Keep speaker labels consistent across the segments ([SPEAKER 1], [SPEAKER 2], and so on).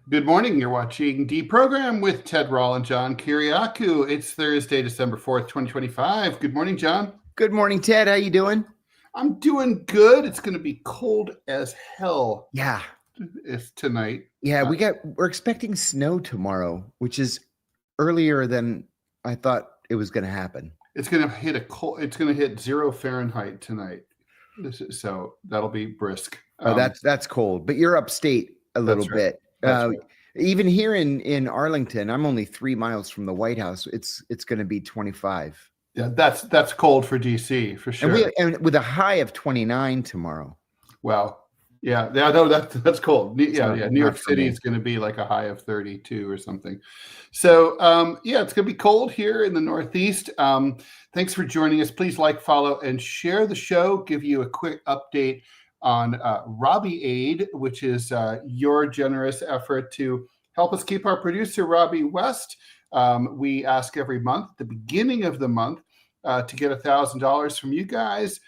[SPEAKER 1] Good morning. You're watching DeProgram with Ted Rall and John Kiriakou. It's Thursday, December 4th, 2025. Good morning, John.
[SPEAKER 2] Good morning, Ted. How you doing?
[SPEAKER 1] I'm doing good. It's going to be cold as hell.
[SPEAKER 2] Yeah.
[SPEAKER 1] It's tonight.
[SPEAKER 2] Yeah, we're expecting snow tomorrow, which is earlier than I thought it was going to happen.
[SPEAKER 1] It's going to hit it's going to hit 0 Fahrenheit tonight. So that'll be brisk.
[SPEAKER 2] That's cold, but you're upstate a little bit.
[SPEAKER 1] Right.
[SPEAKER 2] Even here in Arlington, I'm only 3 miles from the White House. It's going to be 25.
[SPEAKER 1] Yeah, that's cold for DC for sure.
[SPEAKER 2] And with a high of 29 tomorrow.
[SPEAKER 1] Wow. Yeah. No, that's cold. Yeah. New York City is going to be like a high of 32 or something. So it's going to be cold here in the Northeast. Thanks for joining us. Please like, follow, and share the show. Give you a quick update on Robbie Aid, which is your generous effort to help us keep our producer, Robbie West. We ask every month, at the beginning of the month, to get $1,000 from you guys.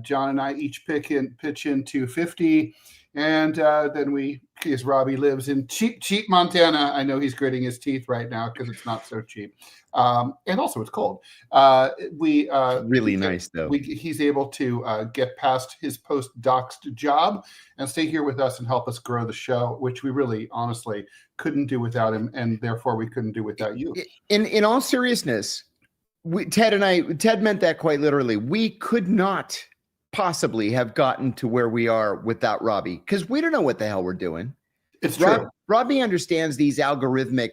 [SPEAKER 1] John and I each pitch in $250, and then because Robbie lives in cheap Montana. I know he's gritting his teeth right now because it's not so cheap, and also it's cold.
[SPEAKER 2] Really nice though.
[SPEAKER 1] He's able to get past his post-doxed job and stay here with us and help us grow the show, which we really honestly couldn't do without him, and therefore we couldn't do without you.
[SPEAKER 2] In all seriousness, Ted meant that quite literally. We could not possibly have gotten to where we are without Robbie, because we don't know what the hell we're doing.
[SPEAKER 1] It's true.
[SPEAKER 2] Robbie understands these algorithmic,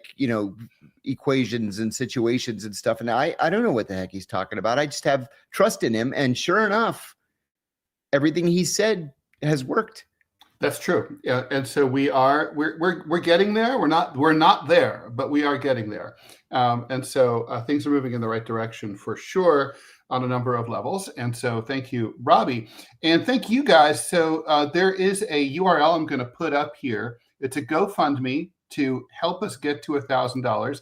[SPEAKER 2] equations and situations and stuff. And I don't know what the heck he's talking about. I just have trust in him. And sure enough, everything he said has worked.
[SPEAKER 1] That's true. Yeah, and so we're getting there. We're not there, but we are getting there. And so things are moving in the right direction for sure on a number of levels. And so thank you, Robbie, and thank you guys. So there is a URL I'm going to put up here. It's a GoFundMe to help us get to $1,000.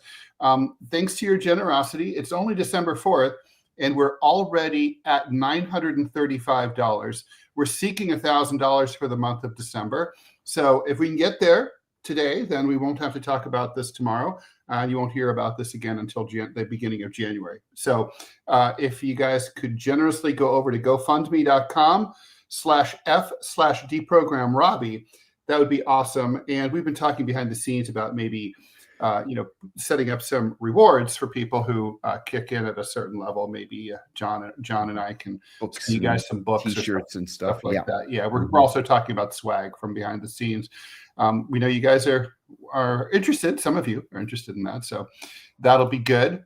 [SPEAKER 1] Thanks to your generosity. It's only December 4th, and we're already at $935. We're seeking $1,000 for the month of December. So if we can get there today, then we won't have to talk about this tomorrow. You won't hear about this again until the beginning of January. So if you guys could generously go over to GoFundMe.com/F/DeProgram Robbie, that would be awesome. And we've been talking behind the scenes about maybe setting up some rewards for people who kick in at a certain level. Maybe John and I can send you guys some books,
[SPEAKER 2] T-shirts and stuff
[SPEAKER 1] like that. Yeah, we're also talking about swag from behind the scenes. We know you guys are interested. Some of you are interested in that, so that'll be good.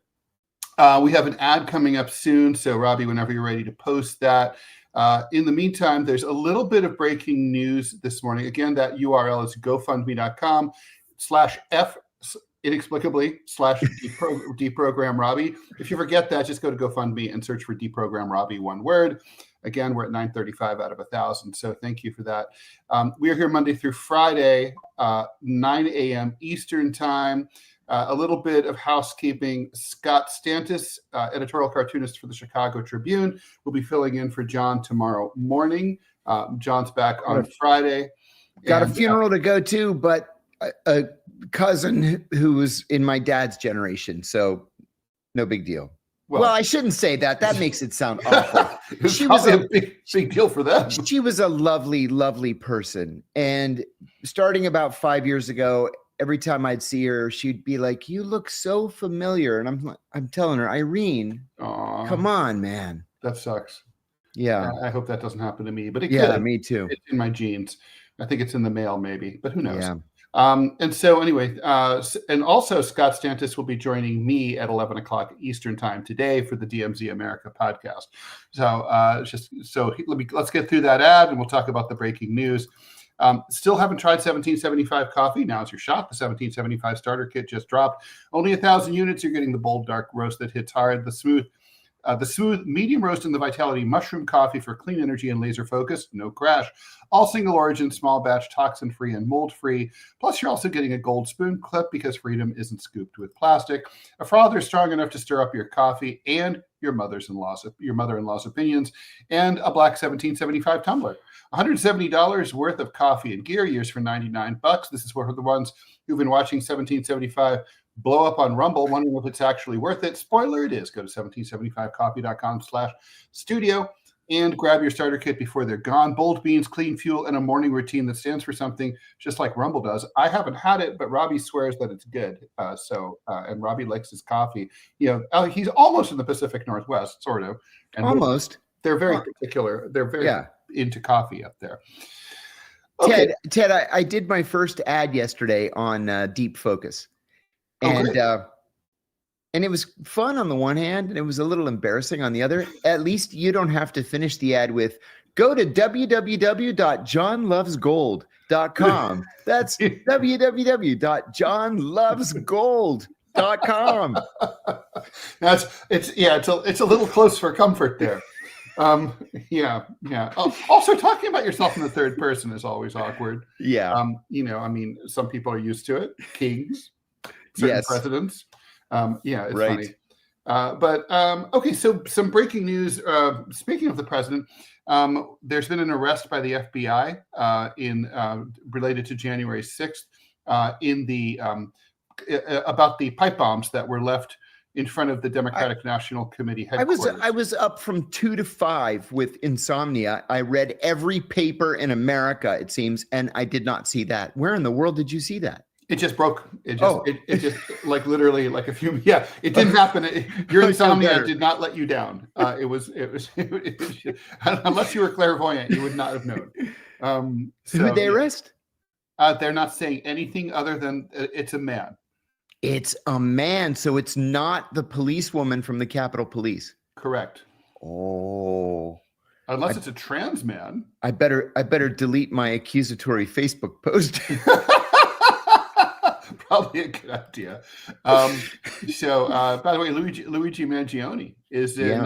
[SPEAKER 1] We have an ad coming up soon, so Robbie, whenever you're ready to post that. In the meantime, there's a little bit of breaking news this morning. Again, that URL is GoFundMe.com/F inexplicably /deprogram Robbie. If you forget that, just go to GoFundMe and search for DeProgram Robbie, one word. Again, we're at 935 out of 1,000. So thank you for that. We are here Monday through Friday, 9 a.m. Eastern time. A little bit of housekeeping. Scott Stantis, editorial cartoonist for the Chicago Tribune, will be filling in for John tomorrow morning. John's back on Friday.
[SPEAKER 2] Got a funeral to go to, but a cousin who was in my dad's generation, so no big deal. Well, I shouldn't say that. That makes it sound awful.
[SPEAKER 1] She was a big deal for them.
[SPEAKER 2] She was a lovely, lovely person. And starting about 5 years ago, every time I'd see her, she'd be like, "You look so familiar." And I'm telling her, "Irene, come on, man."
[SPEAKER 1] That sucks.
[SPEAKER 2] Yeah.
[SPEAKER 1] I hope that doesn't happen to me, but it
[SPEAKER 2] could. Me too.
[SPEAKER 1] It's in my genes. I think it's in the mail maybe, but who knows?
[SPEAKER 2] Yeah.
[SPEAKER 1] And so anyway, and also Scott Stantis will be joining me at 11 o'clock Eastern time today for the DMZ America podcast. So let's get through that ad and we'll talk about the breaking news. Still haven't tried 1775 coffee. Now's your shot. The 1775 starter kit just dropped. Only 1,000 units. You're getting the bold dark roast that hits hard, the smooth The smooth medium roast and the Vitality mushroom coffee for clean energy and laser focus, no crash. All single origin, small batch, toxin free and mold free. Plus, you're also getting a gold spoon clip because freedom isn't scooped with plastic. A frother strong enough to stir up your coffee and your mother-in-law's opinions, and a black 1775 tumbler. $170 worth of coffee and gear, yours for $99. This is for the ones who've been watching 1775 blow up on Rumble, wondering if it's actually worth it. Spoiler, it is. Go to 1775coffee.com/studio and grab your starter kit before they're gone. Bold beans, clean fuel, and a morning routine that stands for something just like Rumble does. I haven't had it, but Robbie swears that it's good. And Robbie likes his coffee. He's almost in the Pacific Northwest, sort of. And
[SPEAKER 2] Almost.
[SPEAKER 1] They're very particular. They're very into coffee up there.
[SPEAKER 2] Okay. Ted, I did my first ad yesterday on Deep Focus. And it was fun on the one hand, and it was a little embarrassing on the other. At least you don't have to finish the ad with, go to www.johnlovesgold.com. That's www.johnlovesgold.com.
[SPEAKER 1] It's a little close for comfort there. Also, talking about yourself in the third person is always awkward.
[SPEAKER 2] Yeah.
[SPEAKER 1] Some people are used to it. Kings, certain presidents. It's funny. Okay, so some breaking news. Speaking of the president, there's been an arrest by the FBI related to January 6th about the pipe bombs that were left in front of the Democratic National Committee headquarters.
[SPEAKER 2] I was up from 2 to 5 with insomnia. I read every paper in America, it seems, and I did not see that. Where in the world did you see that?
[SPEAKER 1] It just broke. It just like literally like a few. Yeah, it didn't happen. Your insomnia did not let you down. It was unless you were clairvoyant, you would not have known.
[SPEAKER 2] Who did they arrest?
[SPEAKER 1] They're not saying anything other than it's a man.
[SPEAKER 2] It's a man, so it's not the policewoman from the Capitol Police.
[SPEAKER 1] Correct.
[SPEAKER 2] Oh.
[SPEAKER 1] Unless it's a trans man.
[SPEAKER 2] I better delete my accusatory Facebook post.
[SPEAKER 1] Probably a good idea. By the way, Luigi Mangione is in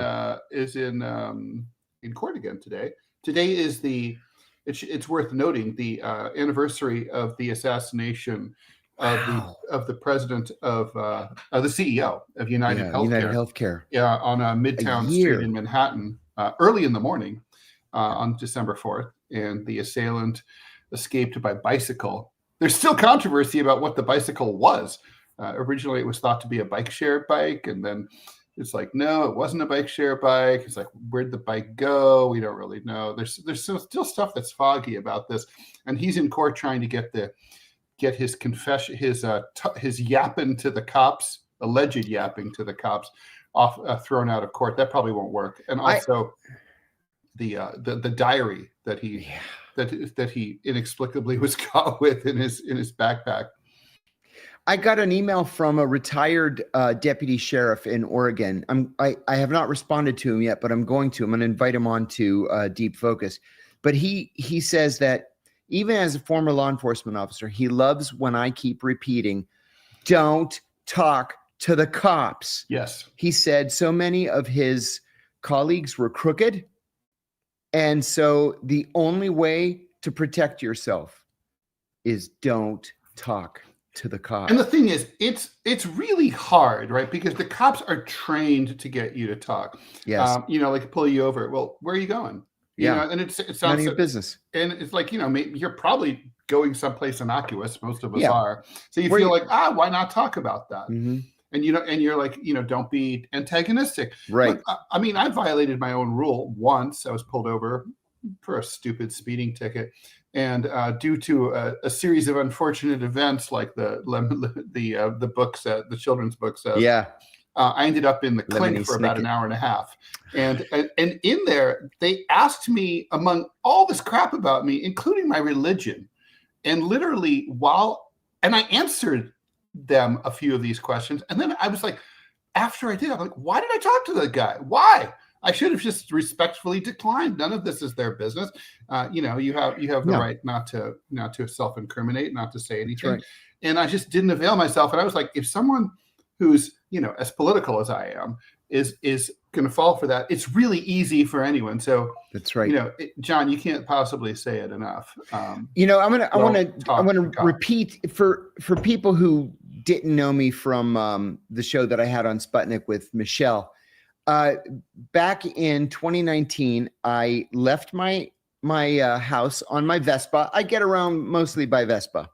[SPEAKER 1] court again today. Today is it's worth noting the anniversary of the assassination of the president of the CEO of United Healthcare. Yeah, on a Midtown Street in Manhattan, early in the morning on December 4th, and the assailant escaped by bicycle. There's still controversy about what the bicycle was. Originally, it was thought to be a bike share bike, and then it's like, no, it wasn't a bike share bike. It's like, where'd the bike go? We don't really know. There's still stuff that's foggy about this, and he's in court trying to get his confession, his yapping to the cops, alleged yapping to the cops, thrown out of court. That probably won't work. And also, the diary that he inexplicably was caught with in his backpack.
[SPEAKER 2] I got an email from a retired deputy sheriff in Oregon. I have not responded to him yet, but I'm going to. I'm going to invite him on to Deep Focus. But he says that even as a former law enforcement officer, he loves when I keep repeating, don't talk to the cops.
[SPEAKER 1] Yes.
[SPEAKER 2] He said so many of his colleagues were crooked. And so the only way to protect yourself is don't talk to the cops.
[SPEAKER 1] And the thing is, it's really hard, right? Because the cops are trained to get you to talk.
[SPEAKER 2] Yes.
[SPEAKER 1] Like pull you over. Well, where are you going? And it sounds
[SPEAKER 2] none of your business.
[SPEAKER 1] And it's like, maybe you're probably going someplace innocuous. Most of us are. So you feel like, why not talk about that?
[SPEAKER 2] Mm-hmm.
[SPEAKER 1] And you're like, don't be antagonistic.
[SPEAKER 2] Right.
[SPEAKER 1] But, I violated my own rule once. I was pulled over for a stupid speeding ticket, and due to a series of unfortunate events, like the books, the children's books. I ended up in the clinic for about an hour and a half, and in there they asked me, among all this crap about me, including my religion, and literally and I answered them a few of these questions, and then I was like, after I did, I'm like, why did I talk to the guy? Why? I should have just respectfully declined. None of this is their business. You have the right not to self-incriminate, not to say anything. Right. And I just didn't avail myself. And I was like, if someone who's as political as I am is going to fall for that. It's really easy for anyone. So
[SPEAKER 2] That's right.
[SPEAKER 1] You know, John, you can't possibly say it enough.
[SPEAKER 2] You know, I want to repeat for people who didn't know me from the show that I had on Sputnik with Michelle. Back in 2019, I left my house on my Vespa. I get around mostly by Vespa.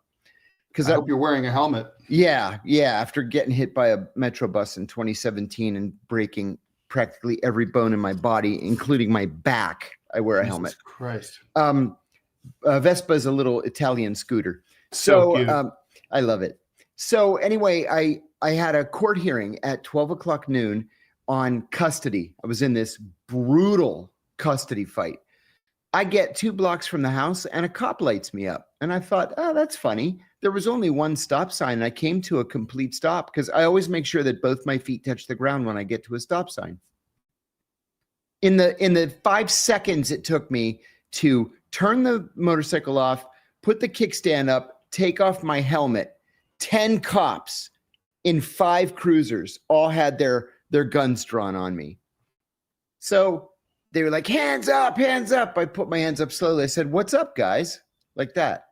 [SPEAKER 1] I hope you're wearing a helmet.
[SPEAKER 2] Yeah. After getting hit by a Metro bus in 2017 and breaking practically every bone in my body, including my back, I wear a helmet.
[SPEAKER 1] Jesus Christ.
[SPEAKER 2] Vespa is a little Italian scooter. So I love it. So anyway, I had a court hearing at 12 o'clock noon on custody. I was in this brutal custody fight. I get 2 blocks from the house and a cop lights me up. And I thought, oh, that's funny. There was only one stop sign. And I came to a complete stop because I always make sure that both my feet touch the ground when I get to a stop sign. In the 5 seconds it took me to turn the motorcycle off, put the kickstand up, take off my helmet, 10 cops in 5 cruisers all had their guns drawn on me. So they were like, hands up, hands up. I put my hands up slowly. I said, what's up, guys? Like that.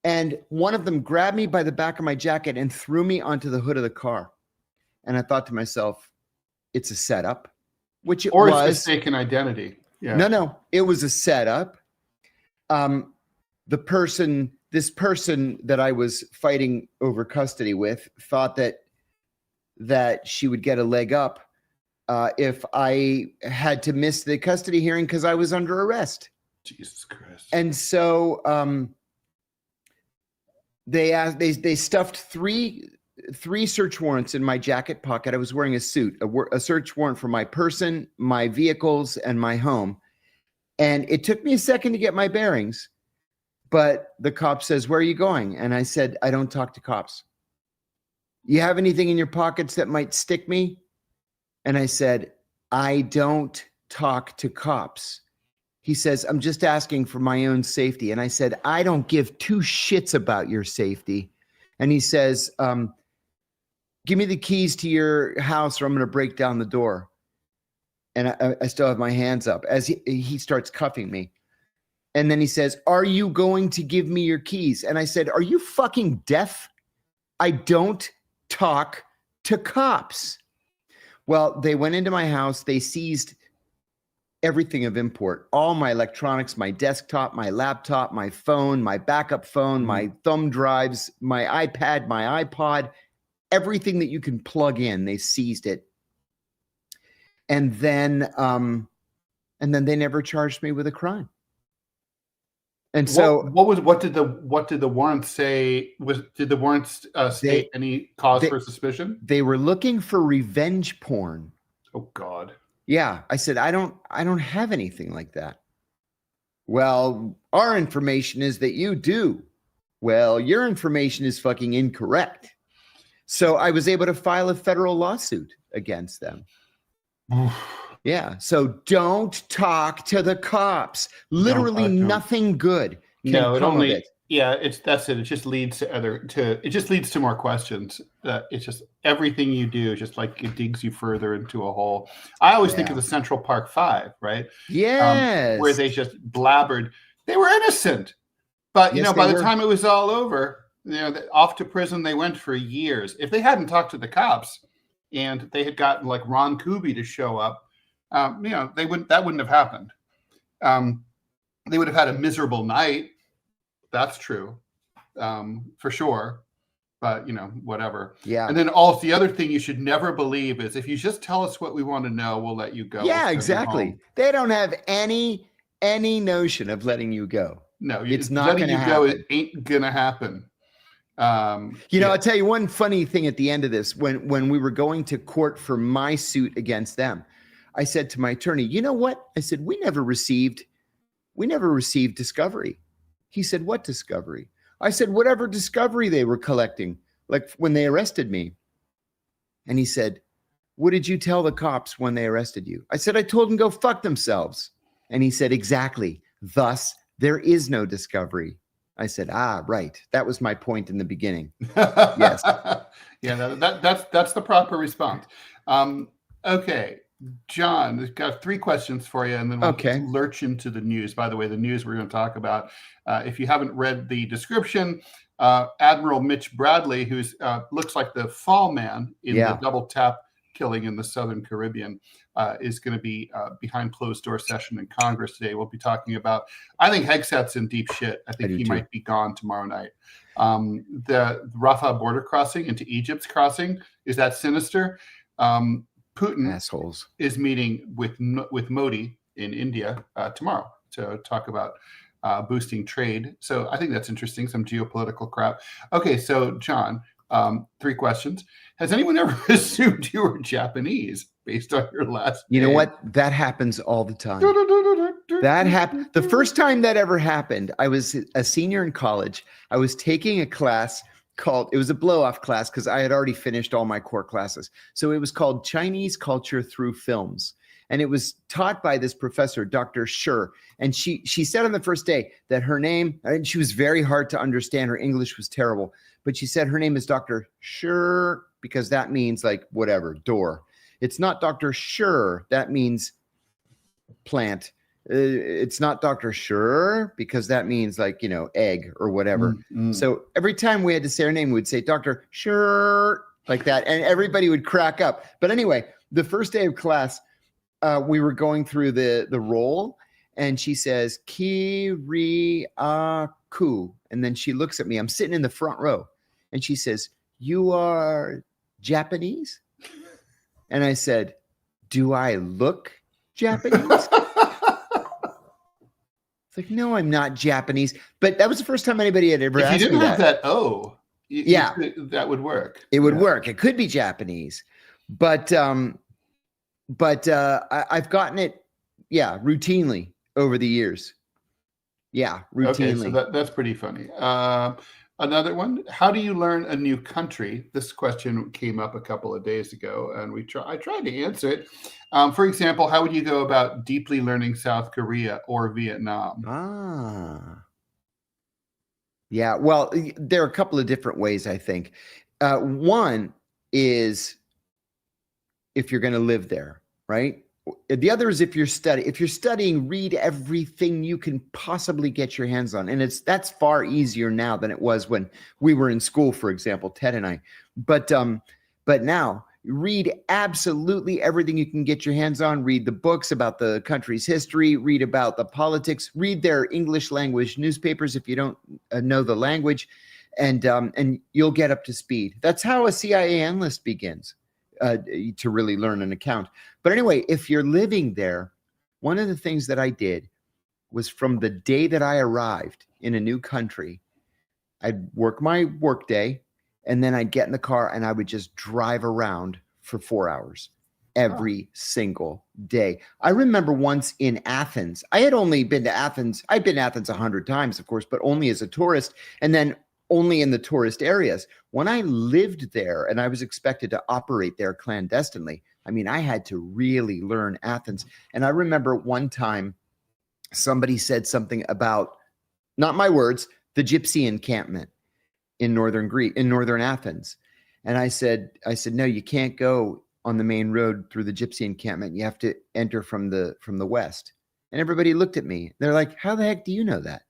[SPEAKER 2] And one of them grabbed me by the back of my jacket and threw me onto the hood of the car. And I thought to myself, it's a setup, which it was.
[SPEAKER 1] Or it's mistaken identity. Yeah.
[SPEAKER 2] No, it was a setup. This person that I was fighting over custody with thought that she would get a leg up if I had to miss the custody hearing because I was under arrest.
[SPEAKER 1] Jesus Christ. And
[SPEAKER 2] so they stuffed three search warrants in my jacket pocket. I was wearing a suit, a search warrant for my person, my vehicles, and my home. And it took me a second to get my bearings. But the cop says, where are you going? And I said, I don't talk to cops. You have anything in your pockets that might stick me? And I said, I don't talk to cops. He says, I'm just asking for my own safety. And I said, I don't give 2 shits about your safety. And he says, give me the keys to your house or I'm going to break down the door. And I still have my hands up as he starts cuffing me. And then he says, are you going to give me your keys? And I said, are you fucking deaf? I don't talk to cops. Well, they went into my house. They seized everything of import, all my electronics, my desktop, my laptop, my phone, my backup phone, my thumb drives, my iPad, my iPod, everything that you can plug in. They seized it. And then they never charged me with a crime. And so
[SPEAKER 1] what did the warrant say? Did the warrants state any cause for suspicion?
[SPEAKER 2] They were looking for revenge porn.
[SPEAKER 1] Oh God.
[SPEAKER 2] Yeah. I said, I don't have anything like that. Well, our information is that you do. Well, your information is fucking incorrect. So I was able to file a federal lawsuit against them. Yeah. So don't talk to the cops. Literally nothing good can come of it.
[SPEAKER 1] Yeah, that's it. It just leads to more questions. It's just everything you do, just like it digs you further into a hole. I always think of the Central Park 5, right?
[SPEAKER 2] Yes.
[SPEAKER 1] Where they just blabbered. They were innocent. But by the time it was all over, off to prison they went for years. If they hadn't talked to the cops and they had gotten like Ron Kuby to show up, that wouldn't have happened. They would have had a miserable night. That's true, for sure. But whatever.
[SPEAKER 2] Yeah.
[SPEAKER 1] And then also the other thing you should never believe is if you just tell us what we want to know, we'll let you go.
[SPEAKER 2] Yeah, exactly. They don't have any notion of letting you go.
[SPEAKER 1] No,
[SPEAKER 2] it's not going to happen.
[SPEAKER 1] It ain't gonna happen.
[SPEAKER 2] I'll tell you one funny thing at the end of this. When we were going to court for my suit against them, I said to my attorney, you know what? I said, we never received discovery. He said, what discovery? I said, whatever discovery they were collecting, like when they arrested me. And he said, what did you tell the cops when they arrested you? I said, I told them go fuck themselves. And he said, exactly. Thus, there is no discovery. I said, right. That was my point in the beginning. Yes.
[SPEAKER 1] Yeah, that's the proper response. Okay. John, I've got 3 questions for you, and then we'll lurch into the news. By the way, the news we're going to talk about, if you haven't read the description, Admiral Mitch Bradley, who looks like the fall man in the double tap killing in the Southern Caribbean, is going to be behind closed door session in Congress today. We'll be talking about, I think Hegseth's in deep shit. I think he might be gone tomorrow night. The Rafah border crossing into Egypt's crossing, is that sinister? Putin is meeting with Modi in India tomorrow to talk about boosting trade. So I think that's interesting, some geopolitical crap. Okay, so John, 3 questions. Has anyone ever assumed you were Japanese based on your last name?
[SPEAKER 2] You know what? That happens all the time. That happened. The first time that ever happened, I was a senior in college. I was taking a class it was a blow-off class because I had already finished all my core classes. So it was called Chinese Culture Through Films. And it was taught by this professor, Dr. Shi. And she said on the first day that her name, and she was very hard to understand. Her English was terrible. But she said her name is Dr. Shi because that means like whatever, door. It's not Dr. Shi. That means plant. It's not Dr. Shi because that means like, egg or whatever. So every time we had to say her name, we would say Dr. Shi like that. And everybody would crack up. But anyway, the first day of class, we were going through the roll and she says, Kiriakou. And then she looks at me. I'm sitting in the front row and she says, you are Japanese? And I said, do I look Japanese? It's like, no, I'm not Japanese. But that was the first time anybody had ever asked me that. If you didn't have
[SPEAKER 1] that O, that would work.
[SPEAKER 2] It would work. It could be Japanese. But I've gotten it, routinely over the years. Yeah, routinely.
[SPEAKER 1] Okay, so that's pretty funny. Another one, how do you learn a new country? This question came up a couple of days ago, and I tried to answer it. For example, how would you go about deeply learning South Korea or Vietnam?
[SPEAKER 2] Yeah, well, there are a couple of different ways, I think. One is if you're going to live there, right? The other is if you're studying, read everything you can possibly get your hands on. And that's far easier now than it was when we were in school, for example, Ted and I. But now read absolutely everything you can get your hands on. Read the books about the country's history, read about the politics, read their English language newspapers if you don't know the language, and you'll get up to speed. That's how a CIA analyst begins. To really learn an account. But anyway, if you're living there, one of the things that I did was from the day that I arrived in a new country, I'd work my work day and then I'd get in the car and I would just drive around for 4 hours every single day. I remember once in Athens, I had only been to Athens. I'd been to Athens 100 times, of course, but only as a tourist. And then only in the tourist areas. When I lived there and I was expected to operate there clandestinely, I mean, I had to really learn Athens. And I remember one time somebody said something about, not my words, the gypsy encampment in northern Greece, in northern Athens. And I said, no, you can't go on the main road through the gypsy encampment. You have to enter from the west. And everybody looked at me. They're like, how the heck do you know that?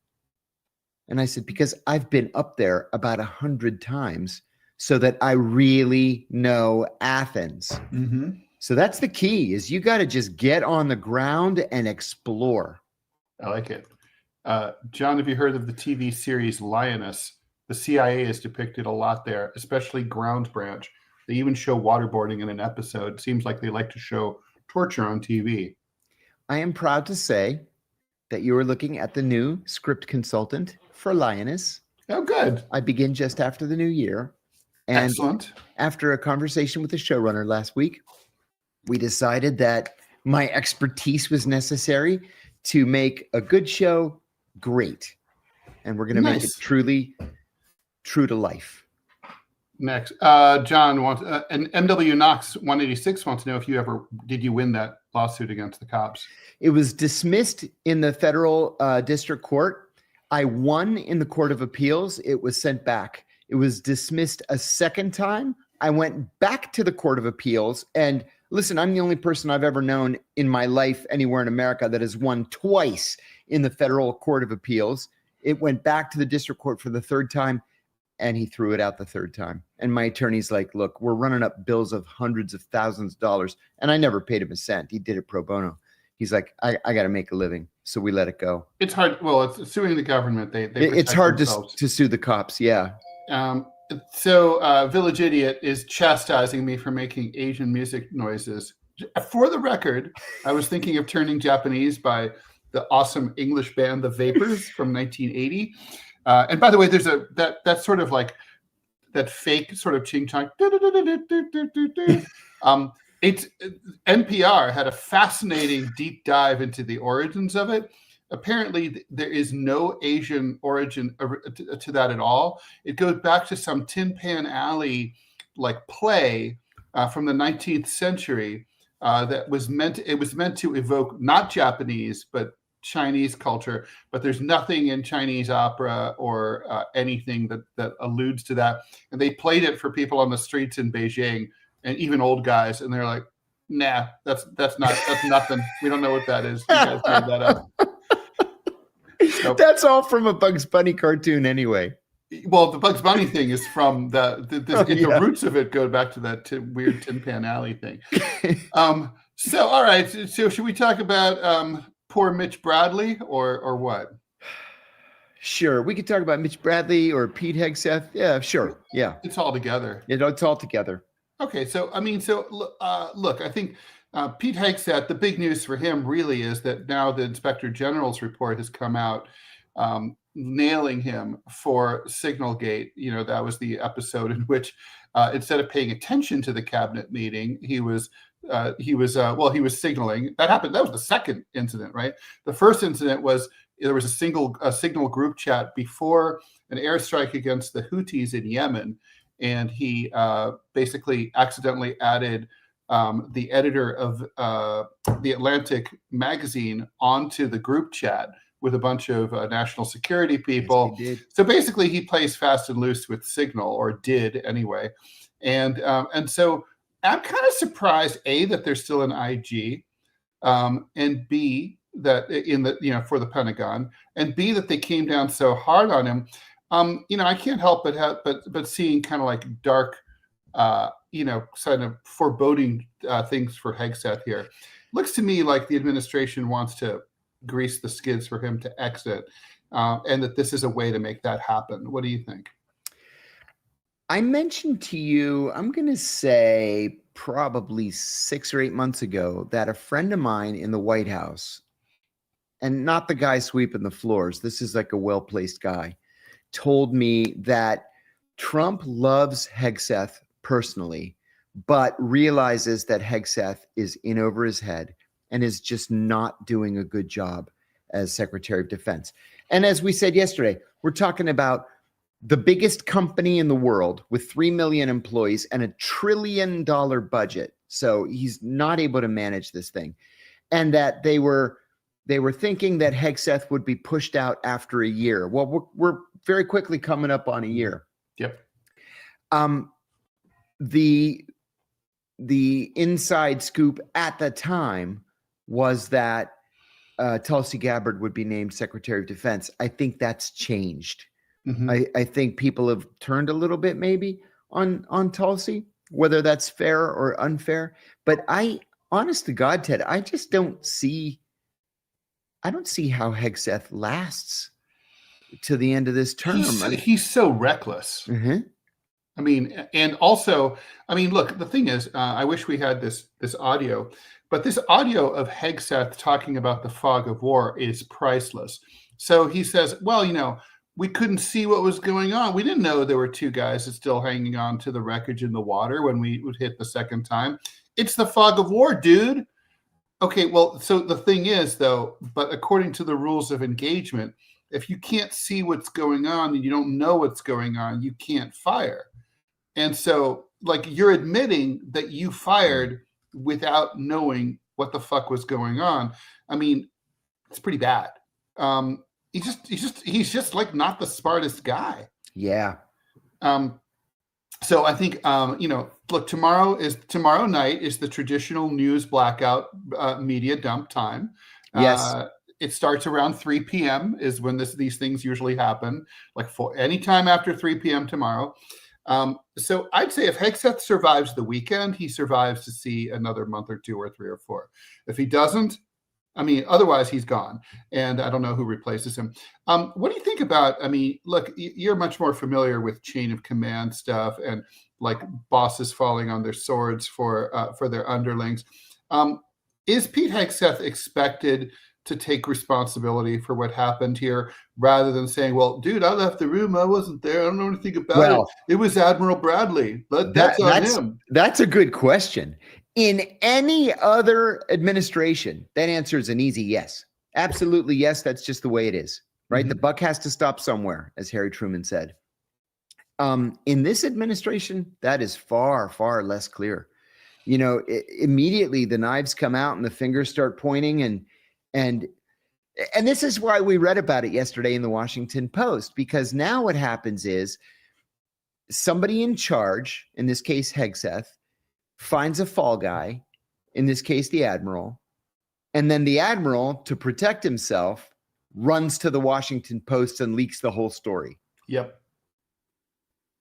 [SPEAKER 2] And I said, because I've been up there about 100 times so that I really know Athens.
[SPEAKER 1] Mm-hmm.
[SPEAKER 2] So that's the key, is you got to just get on the ground and explore.
[SPEAKER 1] I like it. John, have you heard of the TV series Lioness? The CIA is depicted a lot there, especially Ground Branch. They even show waterboarding in an episode. Seems like they like to show torture on TV.
[SPEAKER 2] I am proud to say that you are looking at the new script consultant for Lioness.
[SPEAKER 1] Oh, good.
[SPEAKER 2] I begin just after the new year. And
[SPEAKER 1] excellent.
[SPEAKER 2] After a conversation with the showrunner last week, we decided that my expertise was necessary to make a good show great. And we're going to make it truly true to life.
[SPEAKER 1] Next, John wants, and MW Knox 186 wants to know did you win that lawsuit against the cops?
[SPEAKER 2] It was dismissed in the federal district court. I won in the Court of Appeals. It was sent back. It was dismissed a second time. I went back to the Court of Appeals and Listen, I'm the only person I've ever known in my life anywhere in America that has won twice in the Federal Court of Appeals. It went back to the district court for the third time, and he threw it out the third time. And my attorney's like, look, we're running up bills of hundreds of thousands of dollars. And I never paid him a cent. He did it pro bono. He's like, I got to make a living. So we let it go.
[SPEAKER 1] It's hard. Well, it's suing the government.
[SPEAKER 2] It's hard to sue the cops. Yeah.
[SPEAKER 1] So Village Idiot is chastising me for making Asian music noises. For the record, I was thinking of Turning Japanese by the awesome English band The Vapors from 1980. And by the way, there's that sort of like that fake sort of ching chong. It's NPR had a fascinating deep dive into the origins of it. Apparently, there is no Asian origin to that at all. It goes back to some Tin Pan Alley like play from the 19th century that was meant to evoke not Japanese but Chinese culture. But there's nothing in Chinese opera or anything that alludes to that. And they played it for people on the streets in Beijing and even old guys, and they're like, "Nah, that's nothing. We don't know what that is. You guys made that up." So,
[SPEAKER 2] that's all from a Bugs Bunny cartoon anyway.
[SPEAKER 1] Well, the Bugs Bunny thing is from the roots of it go back to that weird Tin Pan Alley thing. So, all right. So should we talk about poor Mitch Bradley or what?
[SPEAKER 2] Sure. We could talk about Mitch Bradley or Pete Hegseth. Yeah, sure. Yeah.
[SPEAKER 1] It's all together.
[SPEAKER 2] It's all together.
[SPEAKER 1] Okay. So, look, I think Pete Hegseth, the big news for him really is that now the Inspector General's report has come out nailing him for Signalgate. You know, that was the episode in which instead of paying attention to the cabinet meeting, he was signaling. That happened. That was the second incident, right? The first incident was there was a signal group chat before an airstrike against the Houthis in Yemen, and he basically accidentally added the editor of the Atlantic magazine onto the group chat with a bunch of national security people.
[SPEAKER 2] Yes, he did.
[SPEAKER 1] So basically, he plays fast and loose with Signal, or did anyway. And so I'm kind of surprised, A, that there's still an IG, and B, that for the Pentagon, and B, that they came down so hard on him. I can't help but seeing kind of like dark, kind of foreboding things for Hegseth here. Looks to me like the administration wants to grease the skids for him to exit, and that this is a way to make that happen. What do you think?
[SPEAKER 2] I mentioned to you, I'm going to say probably 6 or 8 months ago, that a friend of mine in the White House, and not the guy sweeping the floors, this is like a well-placed guy, told me that Trump loves Hegseth personally, but realizes that Hegseth is in over his head and is just not doing a good job as Secretary of Defense. And as we said yesterday, we're talking about the biggest company in the world with 3 million employees and $1 trillion budget. So he's not able to manage this thing. And that they were thinking that Hegseth would be pushed out after a year. Well, we're very quickly coming up on a year.
[SPEAKER 1] Yep.
[SPEAKER 2] The inside scoop at the time was that Tulsi Gabbard would be named Secretary of Defense. I think that's changed. Mm-hmm. I think people have turned a little bit maybe on Tulsi, whether that's fair or unfair. But honest to God, Ted, I just don't see how Hegseth lasts to the end of this term.
[SPEAKER 1] He's so reckless.
[SPEAKER 2] Mm-hmm.
[SPEAKER 1] I mean, and also, look, the thing is, I wish we had this audio, but this audio of Hegseth talking about the fog of war is priceless. So he says, well, we couldn't see what was going on. We didn't know there were two guys that's still hanging on to the wreckage in the water when we would hit the second time. It's the fog of war, dude. Okay, well, so the thing is, though, but according to the rules of engagement, if you can't see what's going on and you don't know what's going on, you can't fire. And so, like, you're admitting that you fired without knowing what the fuck was going on. I mean, it's pretty bad. He's just like not the smartest guy.
[SPEAKER 2] Yeah.
[SPEAKER 1] So I think, look, tomorrow night is the traditional news blackout media dump time.
[SPEAKER 2] Yes.
[SPEAKER 1] It starts around 3 p.m. is when these things usually happen, like for any time after 3 p.m. tomorrow. So I'd say if Hegseth survives the weekend, he survives to see another month or two or three or four. If he doesn't, otherwise he's gone, and I don't know who replaces him. What do you think about, look, you're much more familiar with chain of command stuff and like bosses falling on their swords for their underlings. Is Pete Hegseth expected to take responsibility for what happened here rather than saying, well, dude, I left the room. I wasn't there. I don't know anything about it. It was Admiral Bradley. That's on him.
[SPEAKER 2] That's a good question. In any other administration, that answer is an easy yes. Absolutely yes. That's just the way it is, right? Mm-hmm. The buck has to stop somewhere, as Harry Truman said. In this administration, that is far, far less clear. Immediately the knives come out and the fingers start pointing, and this is why we read about it yesterday in the Washington Post, because now what happens is somebody in charge, in this case Hegseth, finds a fall guy, in this case the admiral, and then the admiral, to protect himself, runs to the Washington Post and leaks the whole story.
[SPEAKER 1] Yep.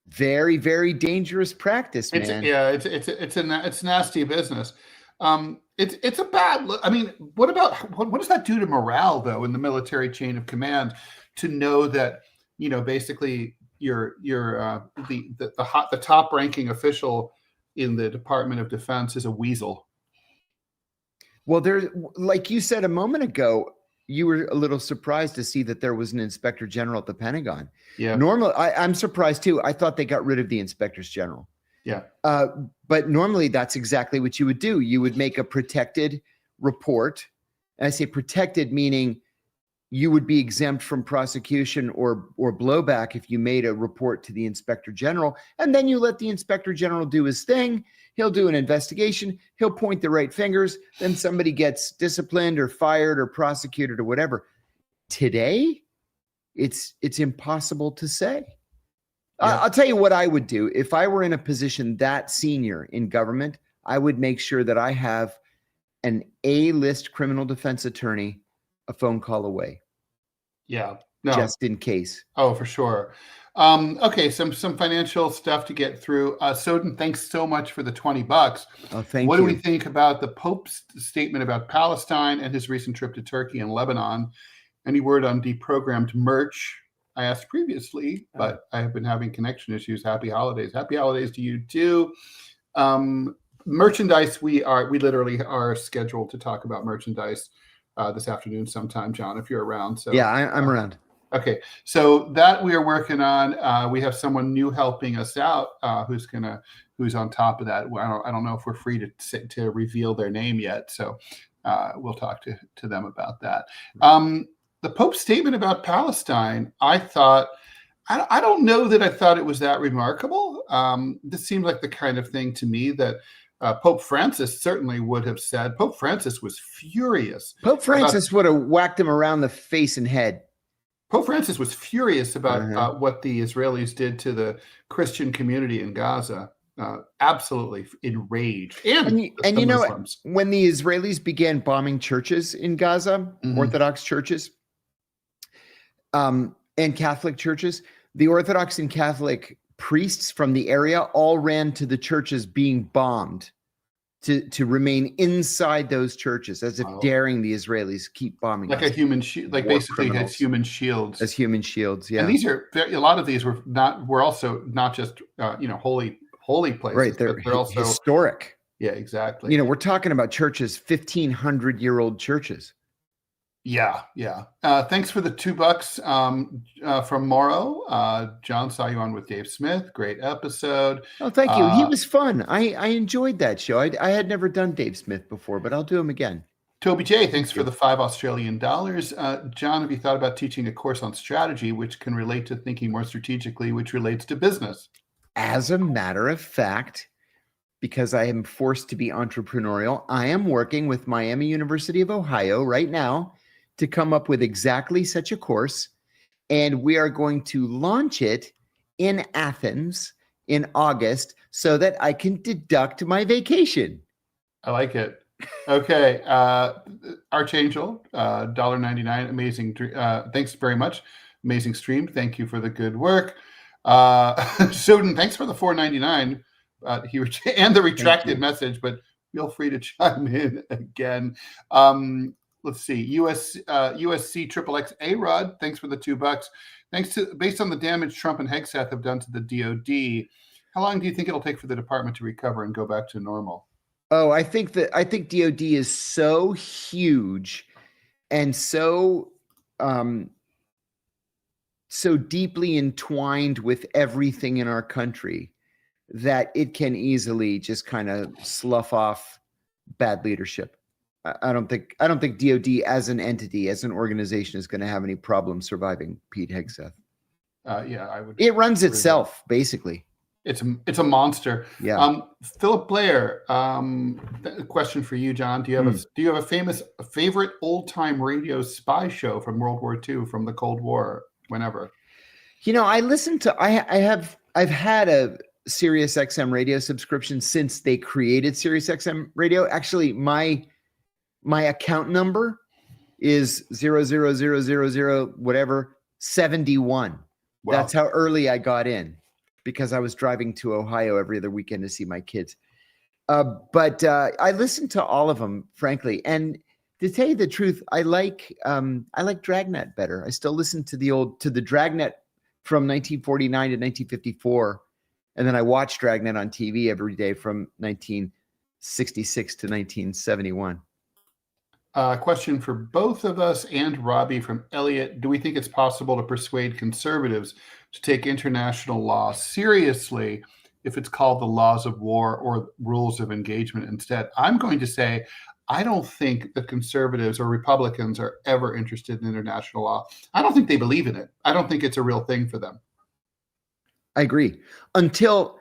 [SPEAKER 2] Very, very dangerous practice, man.
[SPEAKER 1] It's nasty business. It's a bad look. What does that do to morale though in the military chain of command to know that basically you're the top ranking official in the Department of Defense is a weasel?
[SPEAKER 2] Well, like you said a moment ago, you were a little surprised to see that there was an inspector general at the Pentagon.
[SPEAKER 1] Yeah.
[SPEAKER 2] Normally, I'm surprised too. I thought they got rid of the inspectors general.
[SPEAKER 1] Yeah.
[SPEAKER 2] But normally that's exactly what you would do. You would make a protected report. And I say protected, meaning you would be exempt from prosecution or blowback if you made a report to the inspector general. And then you let the inspector general do his thing. He'll do an investigation. He'll point the right fingers. Then somebody gets disciplined or fired or prosecuted or whatever. Today, it's impossible to say. Yeah. I'll tell you what I would do. If I were in a position that senior in government, I would make sure that I have an A-list criminal defense attorney a phone call away.
[SPEAKER 1] Yeah. No.
[SPEAKER 2] Just in case.
[SPEAKER 1] Oh, for sure. Okay, some financial stuff to get through. Soden, thanks so much for the $20.
[SPEAKER 2] Oh, thank you.
[SPEAKER 1] What do we think about the Pope's statement about Palestine and his recent trip to Turkey and Lebanon? Any word on deprogrammed merch? I asked previously, but I have been having connection issues. Happy holidays. Happy holidays to you too. Merchandise, we literally are scheduled to talk about merchandise this afternoon sometime, John, if you're around. So
[SPEAKER 2] yeah, I'm around.
[SPEAKER 1] Okay, so that we are working on. We have someone new helping us out who's on top of that. I don't know if we're free to reveal their name yet, so we'll talk to them about that. The Pope's statement about Palestine, I thought, I don't know that I thought it was that remarkable. This seemed like the kind of thing to me that Pope Francis certainly would have said. Pope Francis was furious.
[SPEAKER 2] Pope Francis would have whacked him around the face and head.
[SPEAKER 1] Pope Francis was furious about what the Israelis did to the Christian community in Gaza. Absolutely enraged. And
[SPEAKER 2] you know, when the Israelis began bombing churches in Gaza, Orthodox churches, and Catholic churches, the Orthodox and Catholic priests from the area all ran to the churches being bombed to remain inside those churches, as if daring the Israelis keep bombing.
[SPEAKER 1] Like a human shield, like basically as human shields.
[SPEAKER 2] As human shields, yeah.
[SPEAKER 1] And these are a lot of these were also not just holy places,
[SPEAKER 2] right? They're also historic.
[SPEAKER 1] Yeah, exactly.
[SPEAKER 2] We're talking about churches, 1,500-year-old churches.
[SPEAKER 1] Yeah. Thanks for the $2 from Morrow. John saw you on with Dave Smith. Great episode.
[SPEAKER 2] Oh, thank you. He was fun. I enjoyed that show. I had never done Dave Smith before, but I'll do him again.
[SPEAKER 1] Toby J, thanks for the $5 Australian. John, have you thought about teaching a course on strategy, which can relate to thinking more strategically, which relates to business?
[SPEAKER 2] As a matter of fact, because I am forced to be entrepreneurial, I am working with Miami University of Ohio right now to come up with exactly such a course. And we are going to launch it in Athens in August so that I can deduct my vacation.
[SPEAKER 1] I like it. Okay. Archangel, $1.99. Amazing. Thanks very much. Amazing stream. Thank you for the good work. Soden, thanks for the $4.99. And the retracted message, but feel free to chime in again. Let's see. USC Triple X A-Rod, thanks for the $2. Based on the damage Trump and Hegseth have done to the DoD, how long do you think it'll take for the department to recover and go back to normal?
[SPEAKER 2] Oh, I think DoD is so huge and so deeply entwined with everything in our country that it can easily just kind of slough off bad leadership. I don't think DoD as an entity, as an organization, is going to have any problem surviving Pete Hegseth.
[SPEAKER 1] Yeah, I would.
[SPEAKER 2] It runs itself, basically.
[SPEAKER 1] It's a monster.
[SPEAKER 2] Yeah.
[SPEAKER 1] Philip Blair, question for you, John. Do you have a favorite old time radio spy show from World War II, from the Cold War, whenever?
[SPEAKER 2] I listened to. I've had a Sirius XM radio subscription since they created Sirius XM radio. Actually, my account number is 00000 whatever 71. Wow. That's how early I got in, because I was driving to Ohio every other weekend to see my kids. But I listened to all of them, frankly. And to tell you the truth, I like Dragnet better. I still listen to the Dragnet from 1949 to 1954. And then I watch Dragnet on TV every day from 1966 to 1971.
[SPEAKER 1] Question for both of us and Robbie from Elliot. Do we think it's possible to persuade conservatives to take international law seriously if it's called the laws of war or rules of engagement instead? I'm going to say I don't think that conservatives or Republicans are ever interested in international law. I don't think they believe in it. I don't think it's a real thing for them.
[SPEAKER 2] I agree. Until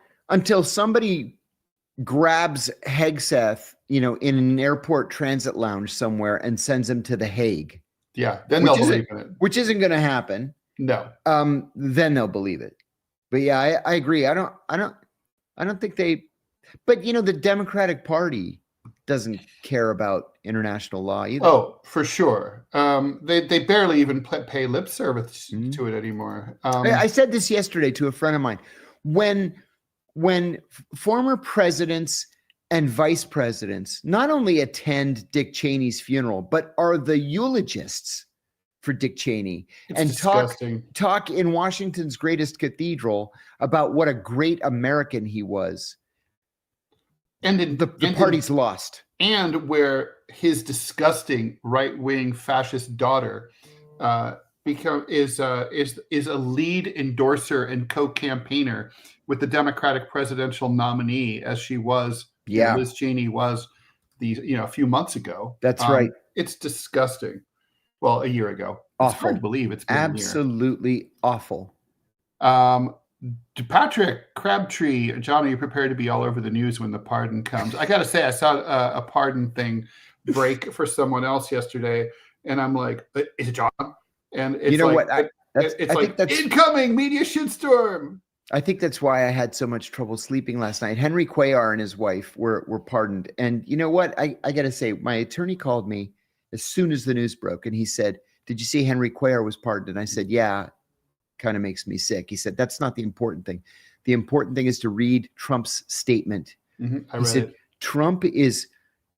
[SPEAKER 2] somebody grabs Hegseth, in an airport transit lounge somewhere and sends him to The Hague.
[SPEAKER 1] Yeah, then they'll believe in it.
[SPEAKER 2] Which isn't going to happen.
[SPEAKER 1] No.
[SPEAKER 2] Then they'll believe it. But yeah, I agree. I don't think they. But the Democratic Party doesn't care about international law either.
[SPEAKER 1] Oh, for sure. They barely even pay lip service to it anymore.
[SPEAKER 2] I said this yesterday to a friend of mine. When former presidents and vice presidents not only attend Dick Cheney's funeral, but are the eulogists for Dick Cheney, and talk in Washington's greatest cathedral about what a great American he was, and the party's lost.
[SPEAKER 1] And where his disgusting right-wing fascist daughter is a lead endorser and co-campaigner with the Democratic presidential nominee, as she was.
[SPEAKER 2] Yeah,
[SPEAKER 1] Liz Cheney was a few months ago.
[SPEAKER 2] That's right.
[SPEAKER 1] It's disgusting. Well, a year ago.
[SPEAKER 2] Awful.
[SPEAKER 1] It's hard to believe it's been
[SPEAKER 2] absolutely awful.
[SPEAKER 1] Patrick Crabtree, John, are you prepared to be all over the news when the pardon comes? I got to say, I saw a pardon thing break for someone else yesterday, and I'm like, is it John? And it's what? Incoming media shitstorm.
[SPEAKER 2] I think that's why I had so much trouble sleeping last night. Henry Cuellar and his wife were pardoned. And you know what? I got to say, my attorney called me as soon as the news broke, and he said, "Did you see Henry Cuellar was pardoned?" And I said, "Yeah, kind of makes me sick." He said, "That's not the important thing. The important thing is to read Trump's statement."
[SPEAKER 1] Mm-hmm.
[SPEAKER 2] He said, "Trump is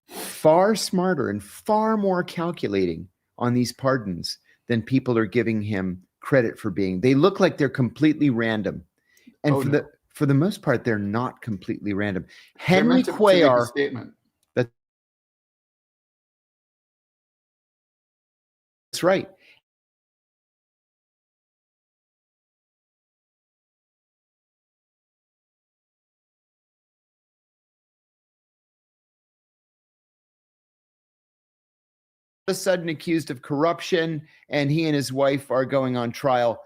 [SPEAKER 2] far smarter and far more calculating on these pardons than people are giving him credit for being. They look like they're completely random. And for the most part, they're not completely random." Henry Cuellar
[SPEAKER 1] statement.
[SPEAKER 2] That's right. All of a sudden accused of corruption, and he and his wife are going on trial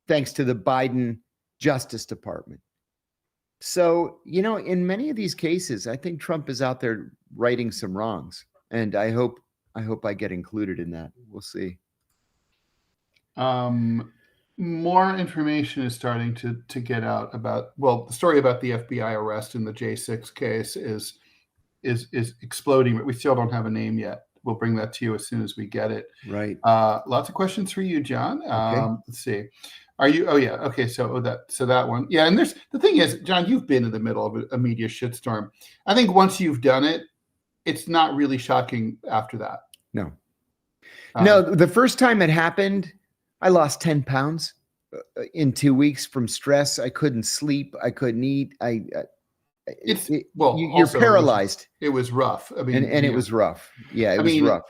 [SPEAKER 2] thanks to the Biden Justice Department. So, in many of these cases, I think Trump is out there righting some wrongs, and I hope I get included in that. We'll see.
[SPEAKER 1] more information is starting to get out about, well, the story about the FBI arrest in the J6 case is exploding, but we still don't have a name yet. We'll bring that to you as soon as we get it.
[SPEAKER 2] Right.
[SPEAKER 1] Lots of questions for you, John.
[SPEAKER 2] Okay.
[SPEAKER 1] Let's see. Are you? Oh yeah. Okay. So that one. Yeah. And the thing is, John, you've been in the middle of a media shitstorm. I think once you've done it, it's not really shocking after that.
[SPEAKER 2] No. No. The first time it happened, I lost 10 pounds in 2 weeks from stress. I couldn't sleep. I couldn't eat. You're paralyzed.
[SPEAKER 1] It was rough. I mean,
[SPEAKER 2] and it was rough. Yeah, it was rough.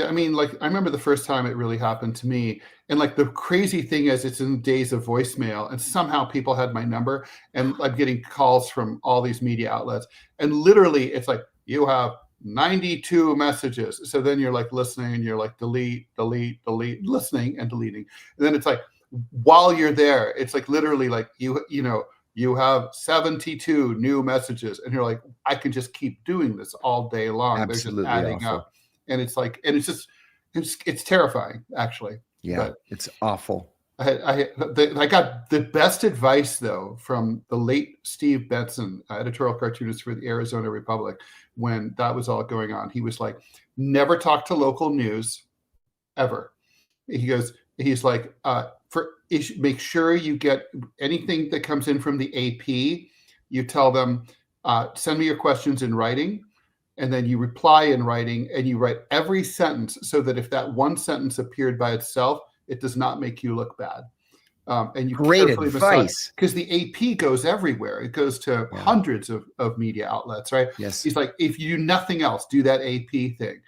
[SPEAKER 1] I mean, like, I remember the first time it really happened to me. And like, the crazy thing is, it's in days of voicemail, and somehow people had my number, and I'm getting calls from all these media outlets. And literally, it's like, you have 92 messages. So then you're like listening, and you're like, delete, listening and deleting. And then it's like, while you're there, it's like literally like you have 72 new messages, and you're like, I can just keep doing this all day long.
[SPEAKER 2] Absolutely.
[SPEAKER 1] They're just adding up. And it's like, and it's terrifying, actually.
[SPEAKER 2] Yeah,
[SPEAKER 1] but
[SPEAKER 2] it's awful.
[SPEAKER 1] I got the best advice, though, from the late Steve Benson, editorial cartoonist for the Arizona Republic, when that was all going on. He was like, never talk to local news, ever. He's like, make sure you get anything that comes in from the AP. You tell them, send me your questions in writing. And then you reply in writing, and you write every sentence so that if that one sentence appeared by itself, it does not make you look bad. And you
[SPEAKER 2] Great advice,
[SPEAKER 1] because the AP goes everywhere. It goes to hundreds of media outlets, right?
[SPEAKER 2] Yes.
[SPEAKER 1] He's like, if you do nothing else, do that AP thing.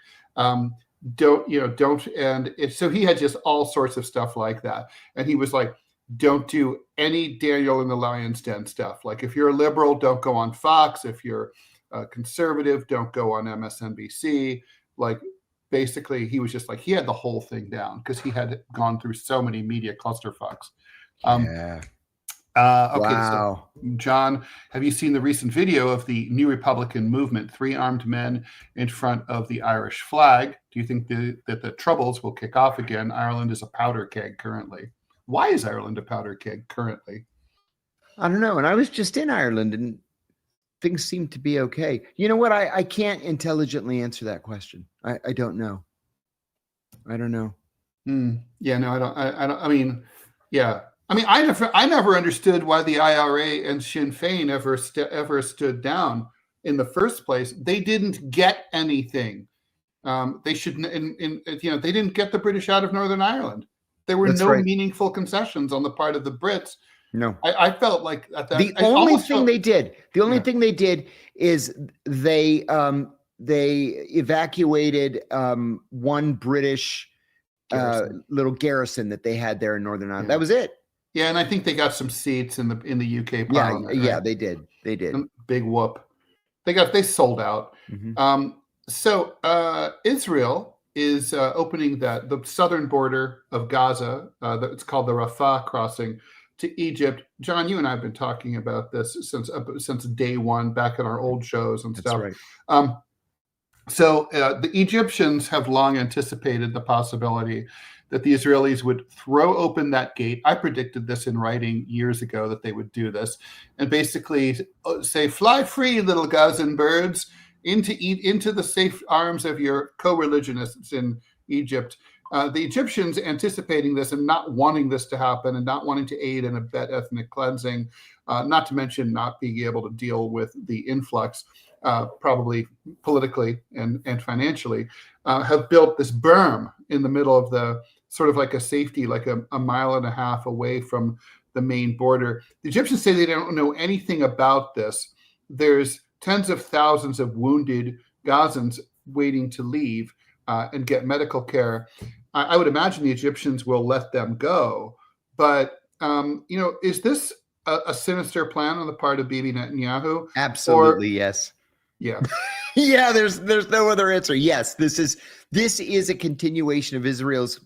[SPEAKER 1] Don't. And so he had just all sorts of stuff like that. And he was like, don't do any Daniel in the Lion's Den stuff. Like, if you're a liberal, don't go on Fox. If you're conservative, don't go on MSNBC. Like, basically, he was just like, he had the whole thing down because he had gone through so many media clusterfucks.
[SPEAKER 2] Okay,
[SPEAKER 1] wow. So, John, have you seen the recent video of the New Republican movement, 3 armed men in front of the Irish flag? Do you think that the troubles will kick off again? Ireland is a powder keg currently. Why is Ireland a powder keg currently?
[SPEAKER 2] I don't know. And I was just in Ireland, and things seem to be okay. You know what? I can't intelligently answer that question. I don't know. I don't know.
[SPEAKER 1] Yeah, no, I don't. I mean, yeah. I mean, I never understood why the IRA and Sinn Féin ever stood down in the first place. They didn't get anything. They shouldn't. They didn't get the British out of Northern Ireland. There were meaningful concessions on the part of the Brits.
[SPEAKER 2] No,
[SPEAKER 1] I felt like
[SPEAKER 2] the only thing they did is they evacuated one British little garrison that they had there in Northern Ireland. That was it.
[SPEAKER 1] Yeah, and I think they got some seats in the UK Parliament.
[SPEAKER 2] Yeah, right? They did.
[SPEAKER 1] Big whoop. They sold out.
[SPEAKER 2] Mm-hmm.
[SPEAKER 1] So Israel is opening the southern border of Gaza. It's called the Rafah crossing to Egypt. John, you and I have been talking about this since day one, back in our old shows and stuff.
[SPEAKER 2] That's right.
[SPEAKER 1] So the Egyptians have long anticipated the possibility that the Israelis would throw open that gate. I predicted this in writing years ago, that they would do this, and basically say, fly free, little Gazan birds, into the safe arms of your co-religionists in Egypt. The Egyptians, anticipating this and not wanting this to happen, and not wanting to aid and abet ethnic cleansing, not to mention not being able to deal with the influx, probably politically and financially, have built this berm in the middle of the, sort of like a safety, like a mile and a half away from the main border. The Egyptians say they don't know anything about this. There's tens of thousands of wounded Gazans waiting to leave and get medical care. I would imagine the Egyptians will let them go. But, is this a sinister plan on the part of Bibi Netanyahu?
[SPEAKER 2] Absolutely, yes.
[SPEAKER 1] Yeah.
[SPEAKER 2] Yeah, there's no other answer. Yes, this is a continuation of Israel's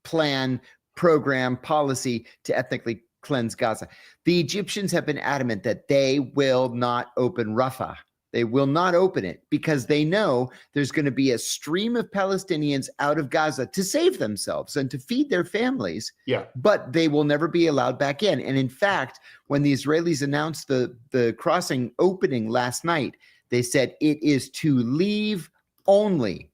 [SPEAKER 2] plan, program, policy to ethnically cleanse Gaza. The Egyptians have been adamant that they will not open Rafah. They will not open it because they know there's going to be a stream of Palestinians out of Gaza to save themselves and to feed their families.
[SPEAKER 1] Yeah.
[SPEAKER 2] But they will never be allowed back in. And in fact, when the Israelis announced the crossing opening last night, they said it is to leave only,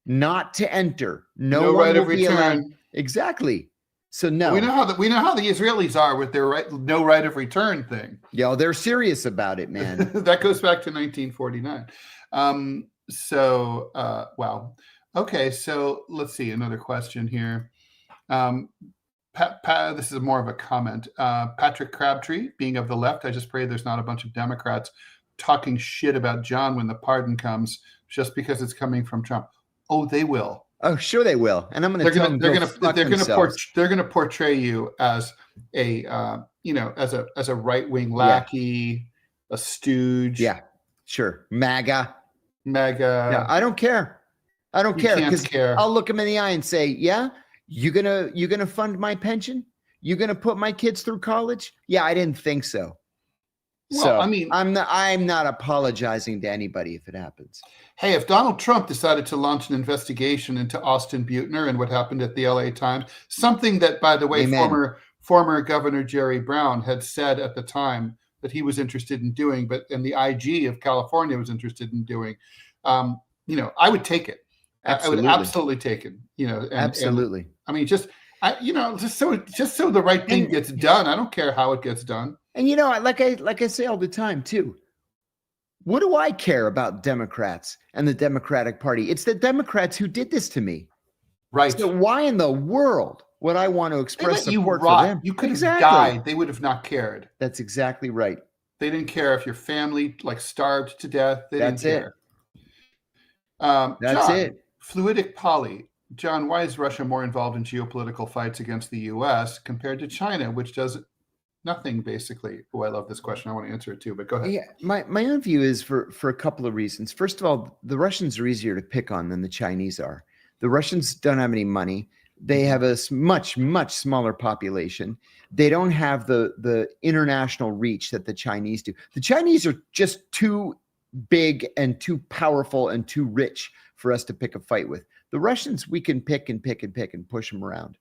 [SPEAKER 2] not to enter. No one
[SPEAKER 1] right
[SPEAKER 2] will
[SPEAKER 1] of
[SPEAKER 2] be allowed.
[SPEAKER 1] return.
[SPEAKER 2] Exactly. So no.
[SPEAKER 1] We know how the Israelis are with their no right of return thing.
[SPEAKER 2] Yo, they're serious about it, man.
[SPEAKER 1] That goes back to 1949. Wow. Okay, so let's see another question here. This is more of a comment. Patrick Crabtree, being of the left, I just pray there's not a bunch of Democrats talking shit about John when the pardon comes just because it's coming from Trump. Oh, they will. Oh,
[SPEAKER 2] sure they will. And I'm going to tell them
[SPEAKER 1] they're going to portray you as a as a right-wing lackey, a stooge.
[SPEAKER 2] Yeah, sure. MAGA.
[SPEAKER 1] Yeah,
[SPEAKER 2] I don't care. I don't care because
[SPEAKER 1] care.
[SPEAKER 2] I'll look them in the eye and say, yeah, you gonna fund my pension? You gonna put my kids through college? Yeah, I didn't think so.
[SPEAKER 1] Well,
[SPEAKER 2] so
[SPEAKER 1] I mean,
[SPEAKER 2] I'm not apologizing to anybody if it happens.
[SPEAKER 1] Hey, if Donald Trump decided to launch an investigation into Austin Butner and what happened at the LA Times, something that, by the way,
[SPEAKER 2] Amen.
[SPEAKER 1] former Governor Jerry Brown had said at the time that he was interested in doing, and the IG of California was interested in doing, I would take it.
[SPEAKER 2] Absolutely.
[SPEAKER 1] I would absolutely take it.
[SPEAKER 2] Absolutely.
[SPEAKER 1] And, I mean, just so the right thing gets done. I don't care how it gets done.
[SPEAKER 2] And like I say all the time too. What do I care about Democrats and the Democratic Party? It's the Democrats who did this to me.
[SPEAKER 1] Right.
[SPEAKER 2] So why in the world would I want to express support for them?
[SPEAKER 1] You could have died. They would have not cared.
[SPEAKER 2] That's exactly right.
[SPEAKER 1] They didn't care if your family starved to death. They didn't care.
[SPEAKER 2] That's it.
[SPEAKER 1] Fluidic Poly. John, why is Russia more involved in geopolitical fights against the U.S. compared to China, which does nothing, basically? Oh, I love this question. I want to answer it too, but go ahead.
[SPEAKER 2] Yeah, my own view is for a couple of reasons. First of all, the Russians are easier to pick on than the Chinese are. The Russians don't have any money. They have a much, much smaller population. They don't have the international reach that the Chinese do. The Chinese are just too big and too powerful and too rich for us to pick a fight with. The Russians, we can pick and push them around.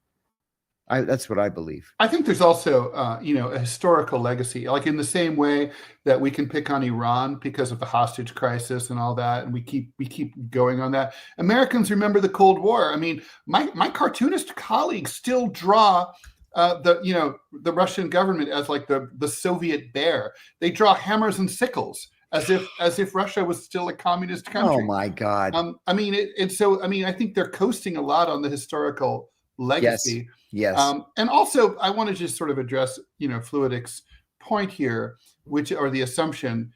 [SPEAKER 2] That's what I believe. I
[SPEAKER 1] think there's also, a historical legacy, like in the same way that we can pick on Iran because of the hostage crisis and all that, and we keep going on that. Americans remember the Cold War. I mean, my cartoonist colleagues still draw the Russian government as like the Soviet bear. They draw hammers and sickles as if Russia was still a communist country.
[SPEAKER 2] Oh my God.
[SPEAKER 1] I think they're coasting a lot on the historical legacy.
[SPEAKER 2] Yes.
[SPEAKER 1] And also, I want to just sort of address, Fluidic's point here, or the assumption,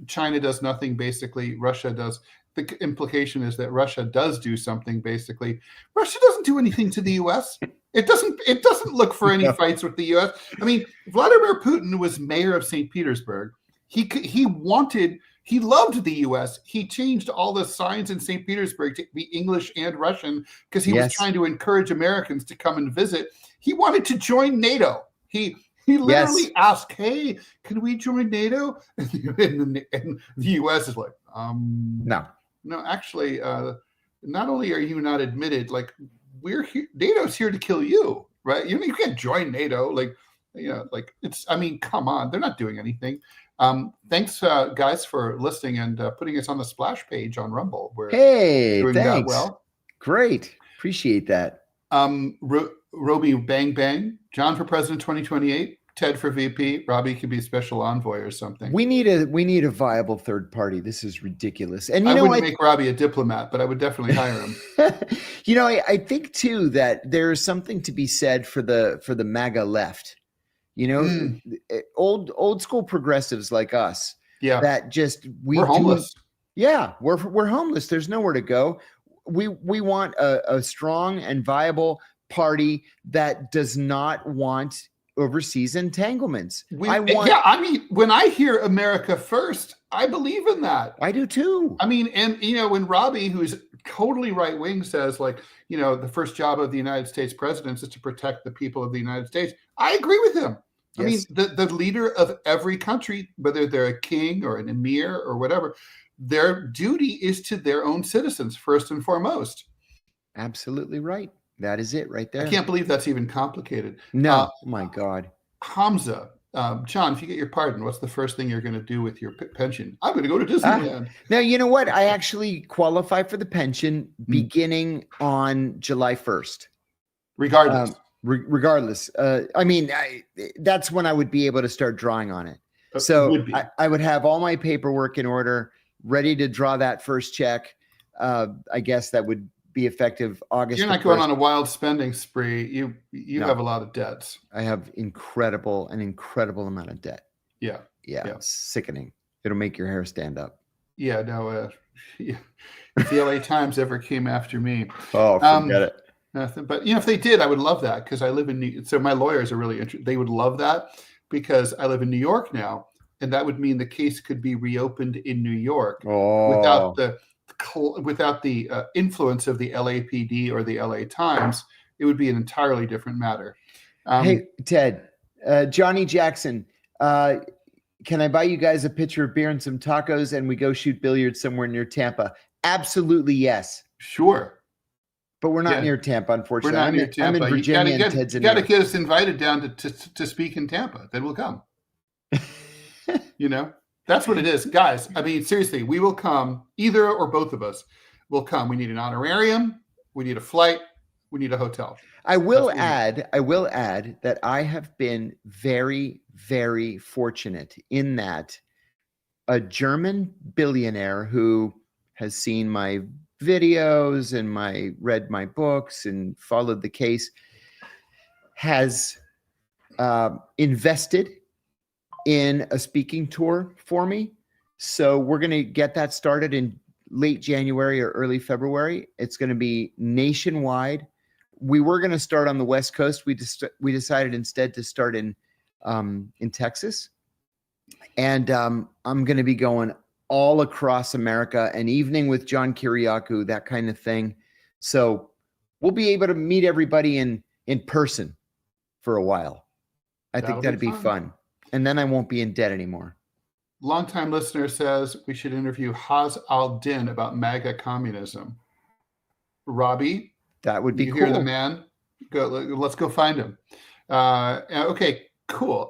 [SPEAKER 1] China does nothing, basically, Russia does. The implication is that Russia does do something, basically. Russia doesn't do anything to the U.S. It doesn't look for any fights with the U.S. I mean, Vladimir Putin was mayor of St. Petersburg. He loved the U.S. He changed all the signs in St. Petersburg to be English and Russian because he was trying to encourage Americans to come and visit. He wanted to join NATO. He literally asked, "Hey, can we join NATO?" And the U.S. is like,
[SPEAKER 2] no,
[SPEAKER 1] actually, not only are you not admitted, like NATO's here to kill you, right? You can't join NATO. Come on, they're not doing anything. Thanks, guys, for listening and putting us on the splash page on Rumble. We're doing that well.
[SPEAKER 2] Great. Appreciate that.
[SPEAKER 1] Roby Bang Bang, John for President 2028, Ted for VP, Robbie could be special envoy or something.
[SPEAKER 2] We need a viable third party. This is ridiculous. And
[SPEAKER 1] I wouldn't make Robbie a diplomat, but I would definitely hire him.
[SPEAKER 2] I think too that there's something to be said for the MAGA left. Old school progressives like us.
[SPEAKER 1] Yeah.
[SPEAKER 2] That just
[SPEAKER 1] we're homeless.
[SPEAKER 2] We're homeless. There's nowhere to go. We want a strong and viable party that does not want overseas entanglements.
[SPEAKER 1] When I hear America first, I believe in that.
[SPEAKER 2] I do too.
[SPEAKER 1] I mean, and when Robbie, who's totally right wing, says the first job of the United States president is to protect the people of the United States, I agree with him. I mean, the leader of every country, whether they're a king or an emir or whatever, their duty is to their own citizens first and foremost.
[SPEAKER 2] Absolutely right. That is it right there.
[SPEAKER 1] I can't believe that's even complicated.
[SPEAKER 2] No, my God.
[SPEAKER 1] Hamza, John, if you get your pardon, what's the first thing you're going to do with your pension? I'm going to go to Disneyland.
[SPEAKER 2] Now, you know what? I actually qualify for the pension beginning on July 1st.
[SPEAKER 1] Regardless.
[SPEAKER 2] Regardless. I mean, that's when I would be able to start drawing on it. So I would have all my paperwork in order, ready to draw that first check. I guess that would be effective August.
[SPEAKER 1] You're not going on a wild spending spree. You have a lot of debts.
[SPEAKER 2] I have an incredible amount of debt.
[SPEAKER 1] Yeah.
[SPEAKER 2] It's sickening. It'll make your hair stand up.
[SPEAKER 1] Yeah, no. If the LA Times ever came after me,
[SPEAKER 2] forget it.
[SPEAKER 1] Nothing. But if they did, I would love that because I live in so my lawyers are really interested. They would love that because I live in New York now, and that would mean the case could be reopened in New York without the influence of the LAPD or the LA Times. It would be an entirely different matter.
[SPEAKER 2] Hey, Ted, Johnny Jackson, can I buy you guys a pitcher of beer and some tacos and we go shoot billiards somewhere near Tampa? Absolutely, yes.
[SPEAKER 1] Sure.
[SPEAKER 2] But we're not near Tampa, unfortunately.
[SPEAKER 1] We're not near Tampa.
[SPEAKER 2] I'm in Virginia and Ted's in
[SPEAKER 1] You got to get us invited down to speak in Tampa. Then we'll come. That's what it is. Guys, I mean, seriously, we will come. Either or both of us will come. We need an honorarium. We need a flight. We need a hotel.
[SPEAKER 2] I will add that I have been very, very fortunate in that a German billionaire who has seen my videos and read my books and followed the case has invested in a speaking tour for me. So we're going to get that started in late January or early February. It's going to be nationwide. We were going to start on the West Coast. We decided instead to start in Texas. And I'm going to be going all across America, an evening with John Kiriakou, that kind of thing. So we'll be able to meet everybody in person for a while. I think that'd be fun. And then I won't be in debt anymore.
[SPEAKER 1] Longtime listener says we should interview Haz al-Din about MAGA communism. Robbie,
[SPEAKER 2] that would be cool.
[SPEAKER 1] You hear the man? Let's go find him. Okay, cool.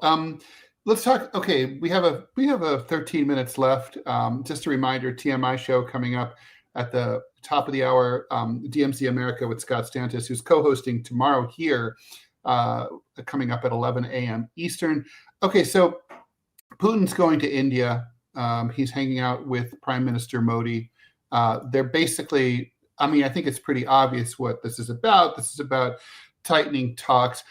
[SPEAKER 1] Let's talk. Okay, we have a 13 minutes left. Just a reminder, TMI show coming up at the top of the hour. DMZ America with Scott Stantis, who's co-hosting tomorrow here, coming up at 11 a.m. Eastern. Okay, so Putin's going to India. He's hanging out with Prime Minister Modi. They're basically, I mean, I think it's pretty obvious what this is about. This is about tightening talks.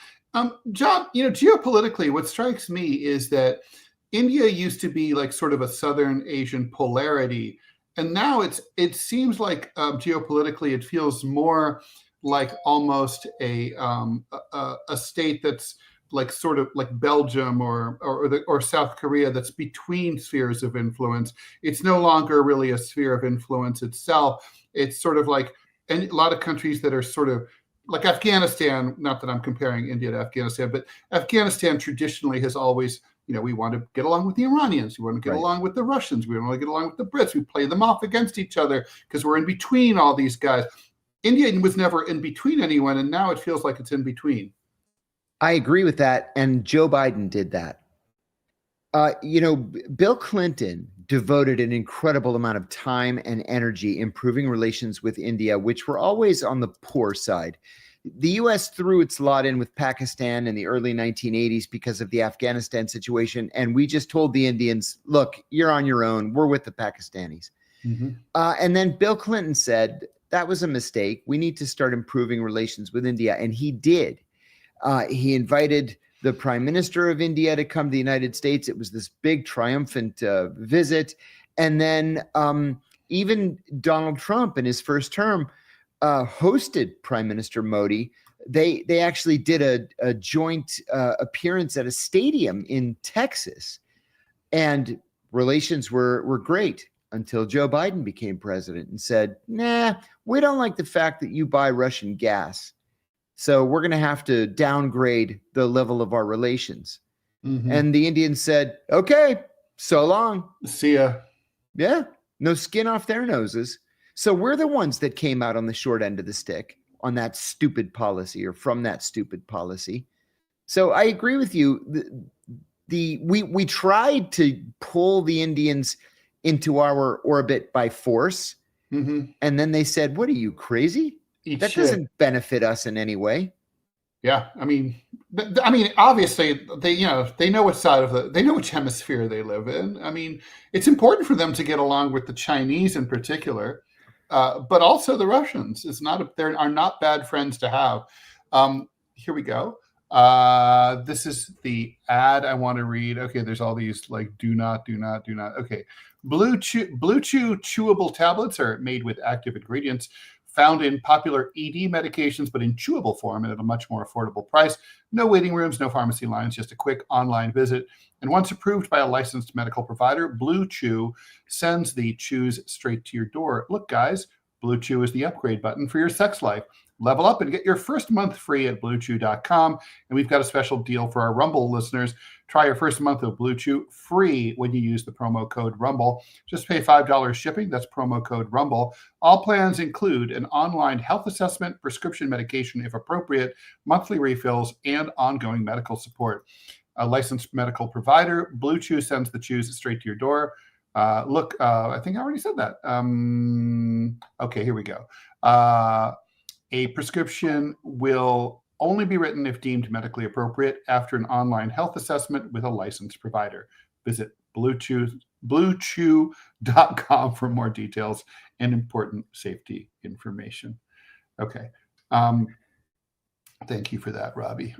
[SPEAKER 1] John, geopolitically, what strikes me is that India used to be like sort of a Southern Asian polarity. And now it seems like geopolitically, it feels more like almost a state that's like sort of like Belgium or South Korea that's between spheres of influence. It's no longer really a sphere of influence itself. It's sort of like a lot of countries that are sort of like Afghanistan, not that I'm comparing India to Afghanistan, but Afghanistan traditionally has always, we want to get along with the Iranians. We want to get along with the Russians. We want to get along with the Brits. We play them off against each other because we're in between all these guys. India was never in between anyone, and now it feels like it's in between.
[SPEAKER 2] I agree with that, and Joe Biden did that. Bill Clinton devoted an incredible amount of time and energy improving relations with India, which were always on the poor side. The U.S. threw its lot in with Pakistan in the early 1980s because of the Afghanistan situation, and we just told the Indians, look, you're on your own. We're with the Pakistanis. Mm-hmm. And then Bill Clinton said, that was a mistake. We need to start improving relations with India, and he did. He invited the Prime Minister of India to come to the United States. It was this big triumphant visit. And then even Donald Trump in his first term hosted Prime Minister Modi. They actually did a joint appearance at a stadium in Texas. And relations were great until Joe Biden became president and said, nah, we don't like the fact that you buy Russian gas. So we're going to have to downgrade the level of our relations. And the Indians said, okay, so long.
[SPEAKER 1] See ya.
[SPEAKER 2] Yeah, no skin off their noses. So we're the ones that came out on the short end of the stick on that stupid policy, or from that stupid policy. So I agree with you. We tried to pull the Indians into our orbit by force, and then they said, "What are you, crazy? That doesn't benefit us in any way."
[SPEAKER 1] Yeah, I mean, obviously they know they know which hemisphere they live in. I mean, it's important for them to get along with the Chinese in particular, but also the Russians. They are not bad friends to have. Here we go. This is the ad I want to read. Okay, there's all these like do not. Okay, Blue Chew chewable tablets are made with active ingredients found in popular ED medications, but in chewable form and at a much more affordable price. No waiting rooms, no pharmacy lines, just a quick online visit. And once approved by a licensed medical provider, Blue Chew sends the chews straight to your door. Look, guys, Blue Chew is the upgrade button for your sex life. Level up and get your first month free at bluechew.com. And we've got a special deal for our Rumble listeners. Try your first month of Blue Chew free when you use the promo code Rumble. Just pay $5 shipping. That's promo code Rumble. All plans include an online health assessment, prescription medication if appropriate, monthly refills, and ongoing medical support. A licensed medical provider, Blue Chew sends the chews straight to your door. I think I already said that. Okay, here we go. A prescription will only be written if deemed medically appropriate after an online health assessment with a licensed provider. Visit bluechew.com for more details and important safety information. Okay. Thank you for that, Robbie.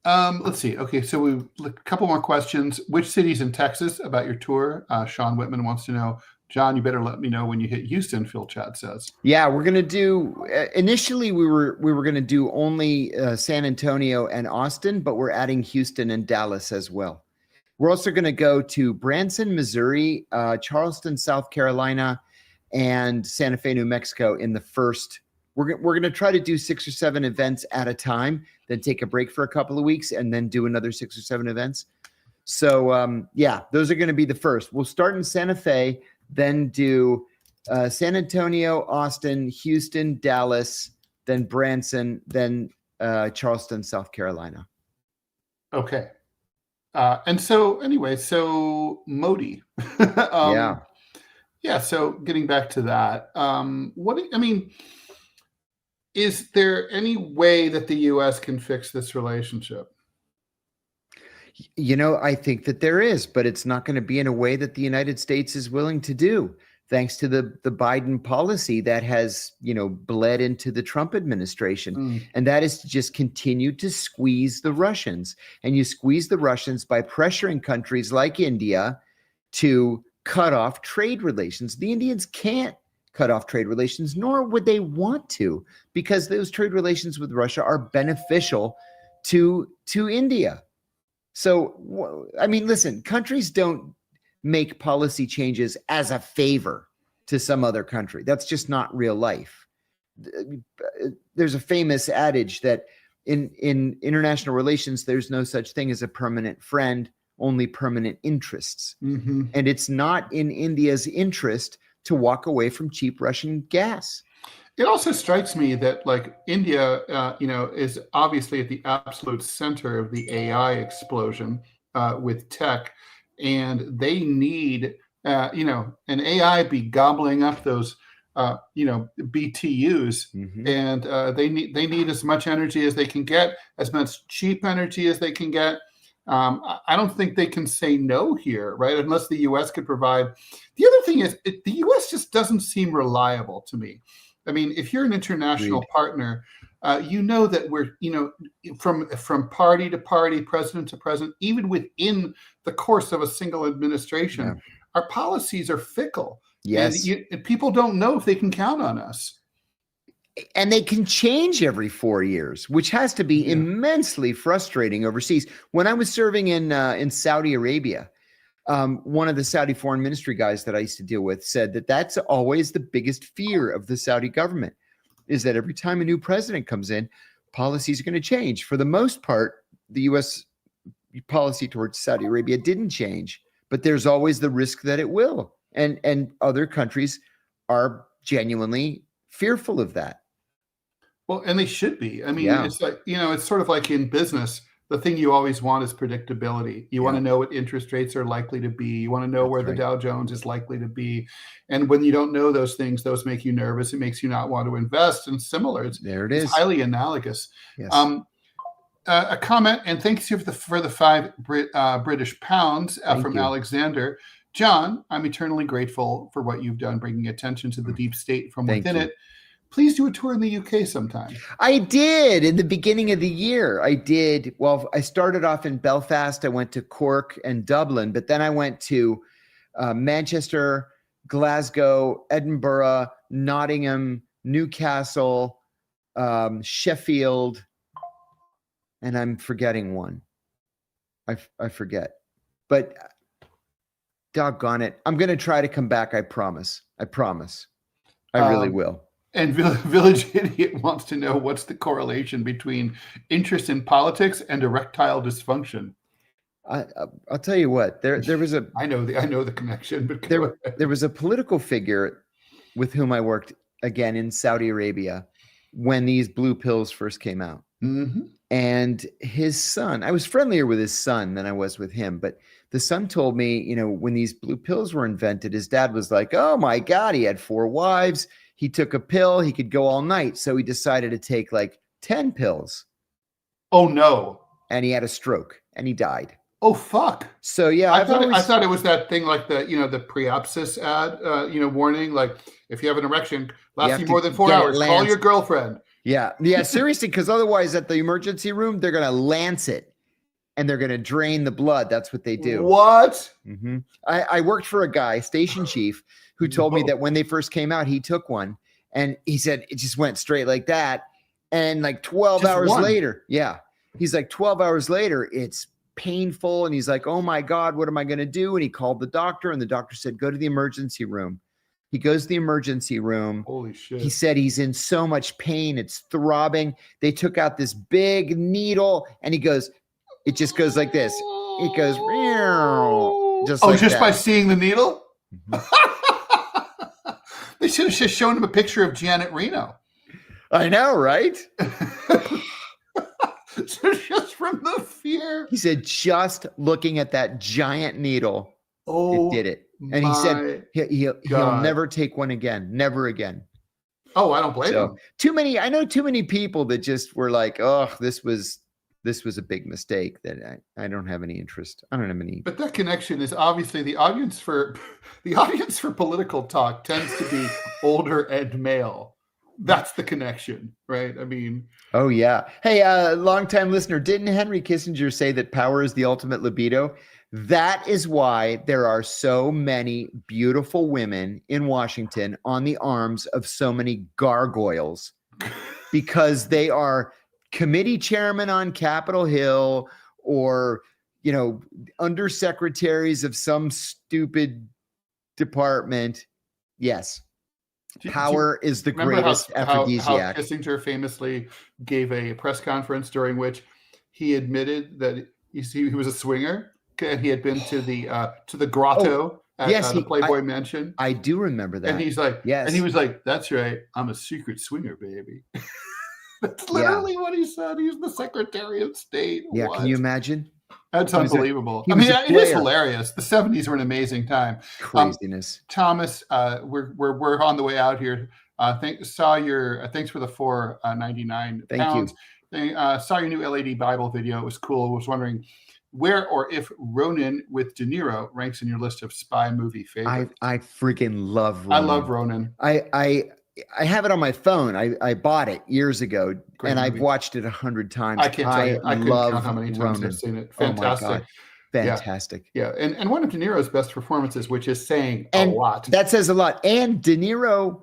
[SPEAKER 1] Let's see. Okay, so a couple more questions. Which cities in Texas about your tour? Sean Whitman wants to know. John, you better let me know when you hit Houston, Phil Chad says.
[SPEAKER 2] Yeah, we're going to do, initially we were going to do only San Antonio and Austin, but we're adding Houston and Dallas as well. We're also going to go to Branson, Missouri, Charleston, South Carolina, and Santa Fe, New Mexico in the first. We're going to try to do 6 or 7 events at a time, then take a break for a couple of weeks, and then do another 6 or 7 events. So, yeah, those are going to be the first. We'll start in Santa Fe, then do San Antonio, Austin, Houston, Dallas, then Branson, then Charleston, South Carolina.
[SPEAKER 1] Okay. And so anyway, so Modi.
[SPEAKER 2] Yeah.
[SPEAKER 1] Yeah. So getting back to that, is there any way that the U.S. can fix this relationship?
[SPEAKER 2] I think that there is, but it's not going to be in a way that the United States is willing to do, thanks to the Biden policy that has, bled into the Trump administration. And that is to just continue to squeeze the Russians. And you squeeze the Russians by pressuring countries like India to cut off trade relations. The Indians can't cut off trade relations, nor would they want to, because those trade relations with Russia are beneficial to India. So, listen, countries don't make policy changes as a favor to some other country. That's just not real life. There's a famous adage that in international relations, there's no such thing as a permanent friend, only permanent interests. And it's not in India's interest to walk away from cheap Russian gas.
[SPEAKER 1] It also strikes me that India, is obviously at the absolute center of the AI explosion with tech, and they need, an AI be gobbling up those, BTUs, and they need as much energy as they can get, as much cheap energy as they can get. I don't think they can say no here, right? Unless the U.S. could provide. The other thing is, the U.S. just doesn't seem reliable to me. I mean, if you're an international partner, that we're, from party to party, president to president, even within the course of a single administration, our policies are fickle.
[SPEAKER 2] Yes.
[SPEAKER 1] And people don't know if they can count on us.
[SPEAKER 2] And they can change every 4 years, which has to be immensely frustrating overseas. When I was serving in Saudi Arabia, one of the Saudi foreign ministry guys that I used to deal with said that that's always the biggest fear of the Saudi government, is that every time a new president comes in, policies are going to change. For the most part, the U.S., policy towards Saudi Arabia didn't change, but there's always the risk that it will. And other countries are genuinely fearful of that.
[SPEAKER 1] Well, and they should be. I mean,
[SPEAKER 2] Yeah.
[SPEAKER 1] it's like, it's sort of like in business, the thing you always want is predictability. You want to know what interest rates are likely to be. You want to know where the Dow Jones is likely to be. And when you don't know those things, those make you nervous. It makes you not want to invest. And similar, it's highly analogous.
[SPEAKER 2] Yes.
[SPEAKER 1] A comment, and thanks you for the 5 British pounds from Alexander. John, I'm eternally grateful for what you've done, bringing attention to the deep state from within it. Please do a tour in the UK sometime.
[SPEAKER 2] I did in the beginning of the year. I did. Well, I started off in Belfast. I went to Cork and Dublin, but then I went to Manchester, Glasgow, Edinburgh, Nottingham, Newcastle, Sheffield, and I'm forgetting one. I forget. But doggone it. I'm going to try to come back. I promise. I really will.
[SPEAKER 1] And Village Idiot wants to know what's the correlation between interest in politics and erectile dysfunction.
[SPEAKER 2] I'll tell you what. There was a.
[SPEAKER 1] I know the connection, but
[SPEAKER 2] there was a political figure with whom I worked again in Saudi Arabia when these blue pills first came out, and his son. I was friendlier with his son than I was with him, but the son told me, when these blue pills were invented, his dad was like, "Oh my God, he had 4 wives." He took a pill, he could go all night. So he decided to take like 10 pills.
[SPEAKER 1] Oh, no.
[SPEAKER 2] And he had a stroke and he died.
[SPEAKER 1] Oh, fuck.
[SPEAKER 2] So, yeah.
[SPEAKER 1] I thought it was that thing like the pre-abscess ad, warning, like if you have an erection lasting more than 4 hours, call your girlfriend.
[SPEAKER 2] Yeah. Yeah, seriously, because otherwise at the emergency room, they're going to lance it and they're going to drain the blood. That's what they do.
[SPEAKER 1] What?
[SPEAKER 2] Mm-hmm. I worked for a guy, station chief, who told me that when they first came out, he took one and he said it just went straight like that. And like 12 hours later, he's like 12 hours later, it's painful. And he's like, oh my God, what am I going to do? And he called the doctor and the doctor said, go to the emergency room. He goes to the emergency room.
[SPEAKER 1] Holy shit.
[SPEAKER 2] He said he's in so much pain. It's throbbing. They took out this big needle and he goes, it just goes like this. It goes, just
[SPEAKER 1] by seeing the needle? Mm-hmm. They should have just shown him a picture of Janet Reno.
[SPEAKER 2] I know, right?
[SPEAKER 1] Just from the fear.
[SPEAKER 2] He said, just looking at that giant needle, it did it. And he said he'll never take one again. Never again.
[SPEAKER 1] Oh, I don't blame him.
[SPEAKER 2] I know too many people that just were like, oh, this was a big mistake that I don't have any interest. I don't have any.
[SPEAKER 1] But that connection is obviously the audience for political talk tends to be older and male. That's the connection, right? I mean.
[SPEAKER 2] Oh, yeah. Hey, longtime listener, didn't Henry Kissinger say that power is the ultimate libido? That is why there are so many beautiful women in Washington on the arms of so many gargoyles because they are committee chairman on Capitol Hill or, undersecretaries of some stupid department. Yes. Power is the greatest aphrodisiac.
[SPEAKER 1] How Kissinger famously gave a press conference during which he admitted that he was a swinger and he had been to the grotto at the Playboy Mansion.
[SPEAKER 2] I do remember that.
[SPEAKER 1] And he's like,
[SPEAKER 2] yes.
[SPEAKER 1] And he was like, that's right. I'm a secret swinger, baby. That's literally what he said. He's the Secretary of State.
[SPEAKER 2] Yeah, what? Can you imagine?
[SPEAKER 1] That's unbelievable. It is hilarious. The 70s were an amazing time.
[SPEAKER 2] Craziness.
[SPEAKER 1] Thomas, we're on the way out here. Thanks for the $4.99.
[SPEAKER 2] Thank
[SPEAKER 1] you. Saw your new LED Bible video. It was cool. I was wondering where or if Ronin with De Niro ranks in your list of spy movie favorites.
[SPEAKER 2] I freaking love Ronin.
[SPEAKER 1] I love Ronin.
[SPEAKER 2] I have it on my phone. I bought it years ago, and I've watched it 100 times.
[SPEAKER 1] I can't tell you. I couldn't count how many times
[SPEAKER 2] Ronin.
[SPEAKER 1] I've seen it. Fantastic.
[SPEAKER 2] Oh my God. Fantastic.
[SPEAKER 1] Yeah. And one of De Niro's best performances, which is saying a lot.
[SPEAKER 2] That says a lot. And De Niro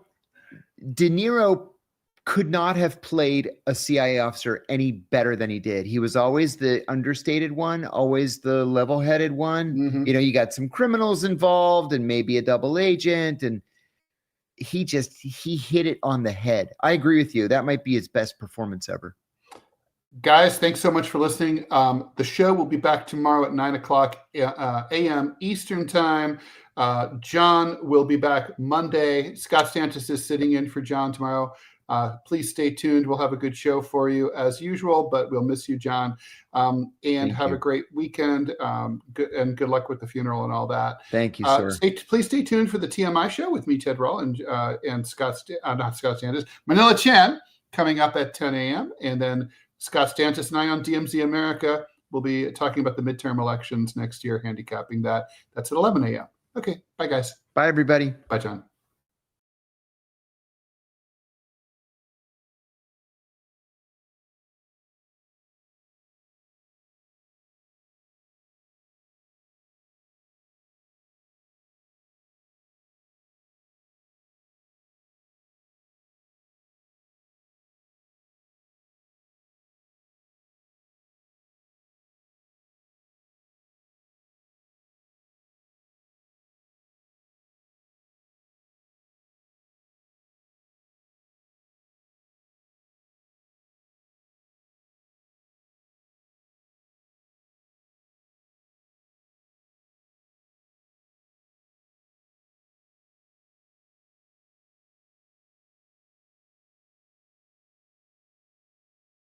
[SPEAKER 2] could not have played a CIA officer any better than he did. He was always the understated one, always the level-headed one.
[SPEAKER 1] Mm-hmm.
[SPEAKER 2] You got some criminals involved and maybe a double agent, and he hit it on the head. I agree with you. That might be his best performance ever.
[SPEAKER 1] Guys, thanks so much for listening. The show will be back tomorrow at 9 o'clock a.m. Eastern Time. John will be back Monday. Scott Stantis is sitting in for John tomorrow. Please stay tuned. We'll have a good show for you as usual, but we'll miss you, John. And have a great weekend. Good luck with the funeral and all that.
[SPEAKER 2] Thank you, sir.
[SPEAKER 1] Please stay tuned for the TMI show with me, Ted Rall, and not Scott Stantis, Manila Chan, coming up at 10 a.m. And then Scott Stantis and I on DMZ America will be talking about the midterm elections next year, handicapping that. That's at 11 a.m. Okay. Bye, guys.
[SPEAKER 2] Bye, everybody.
[SPEAKER 1] Bye, John.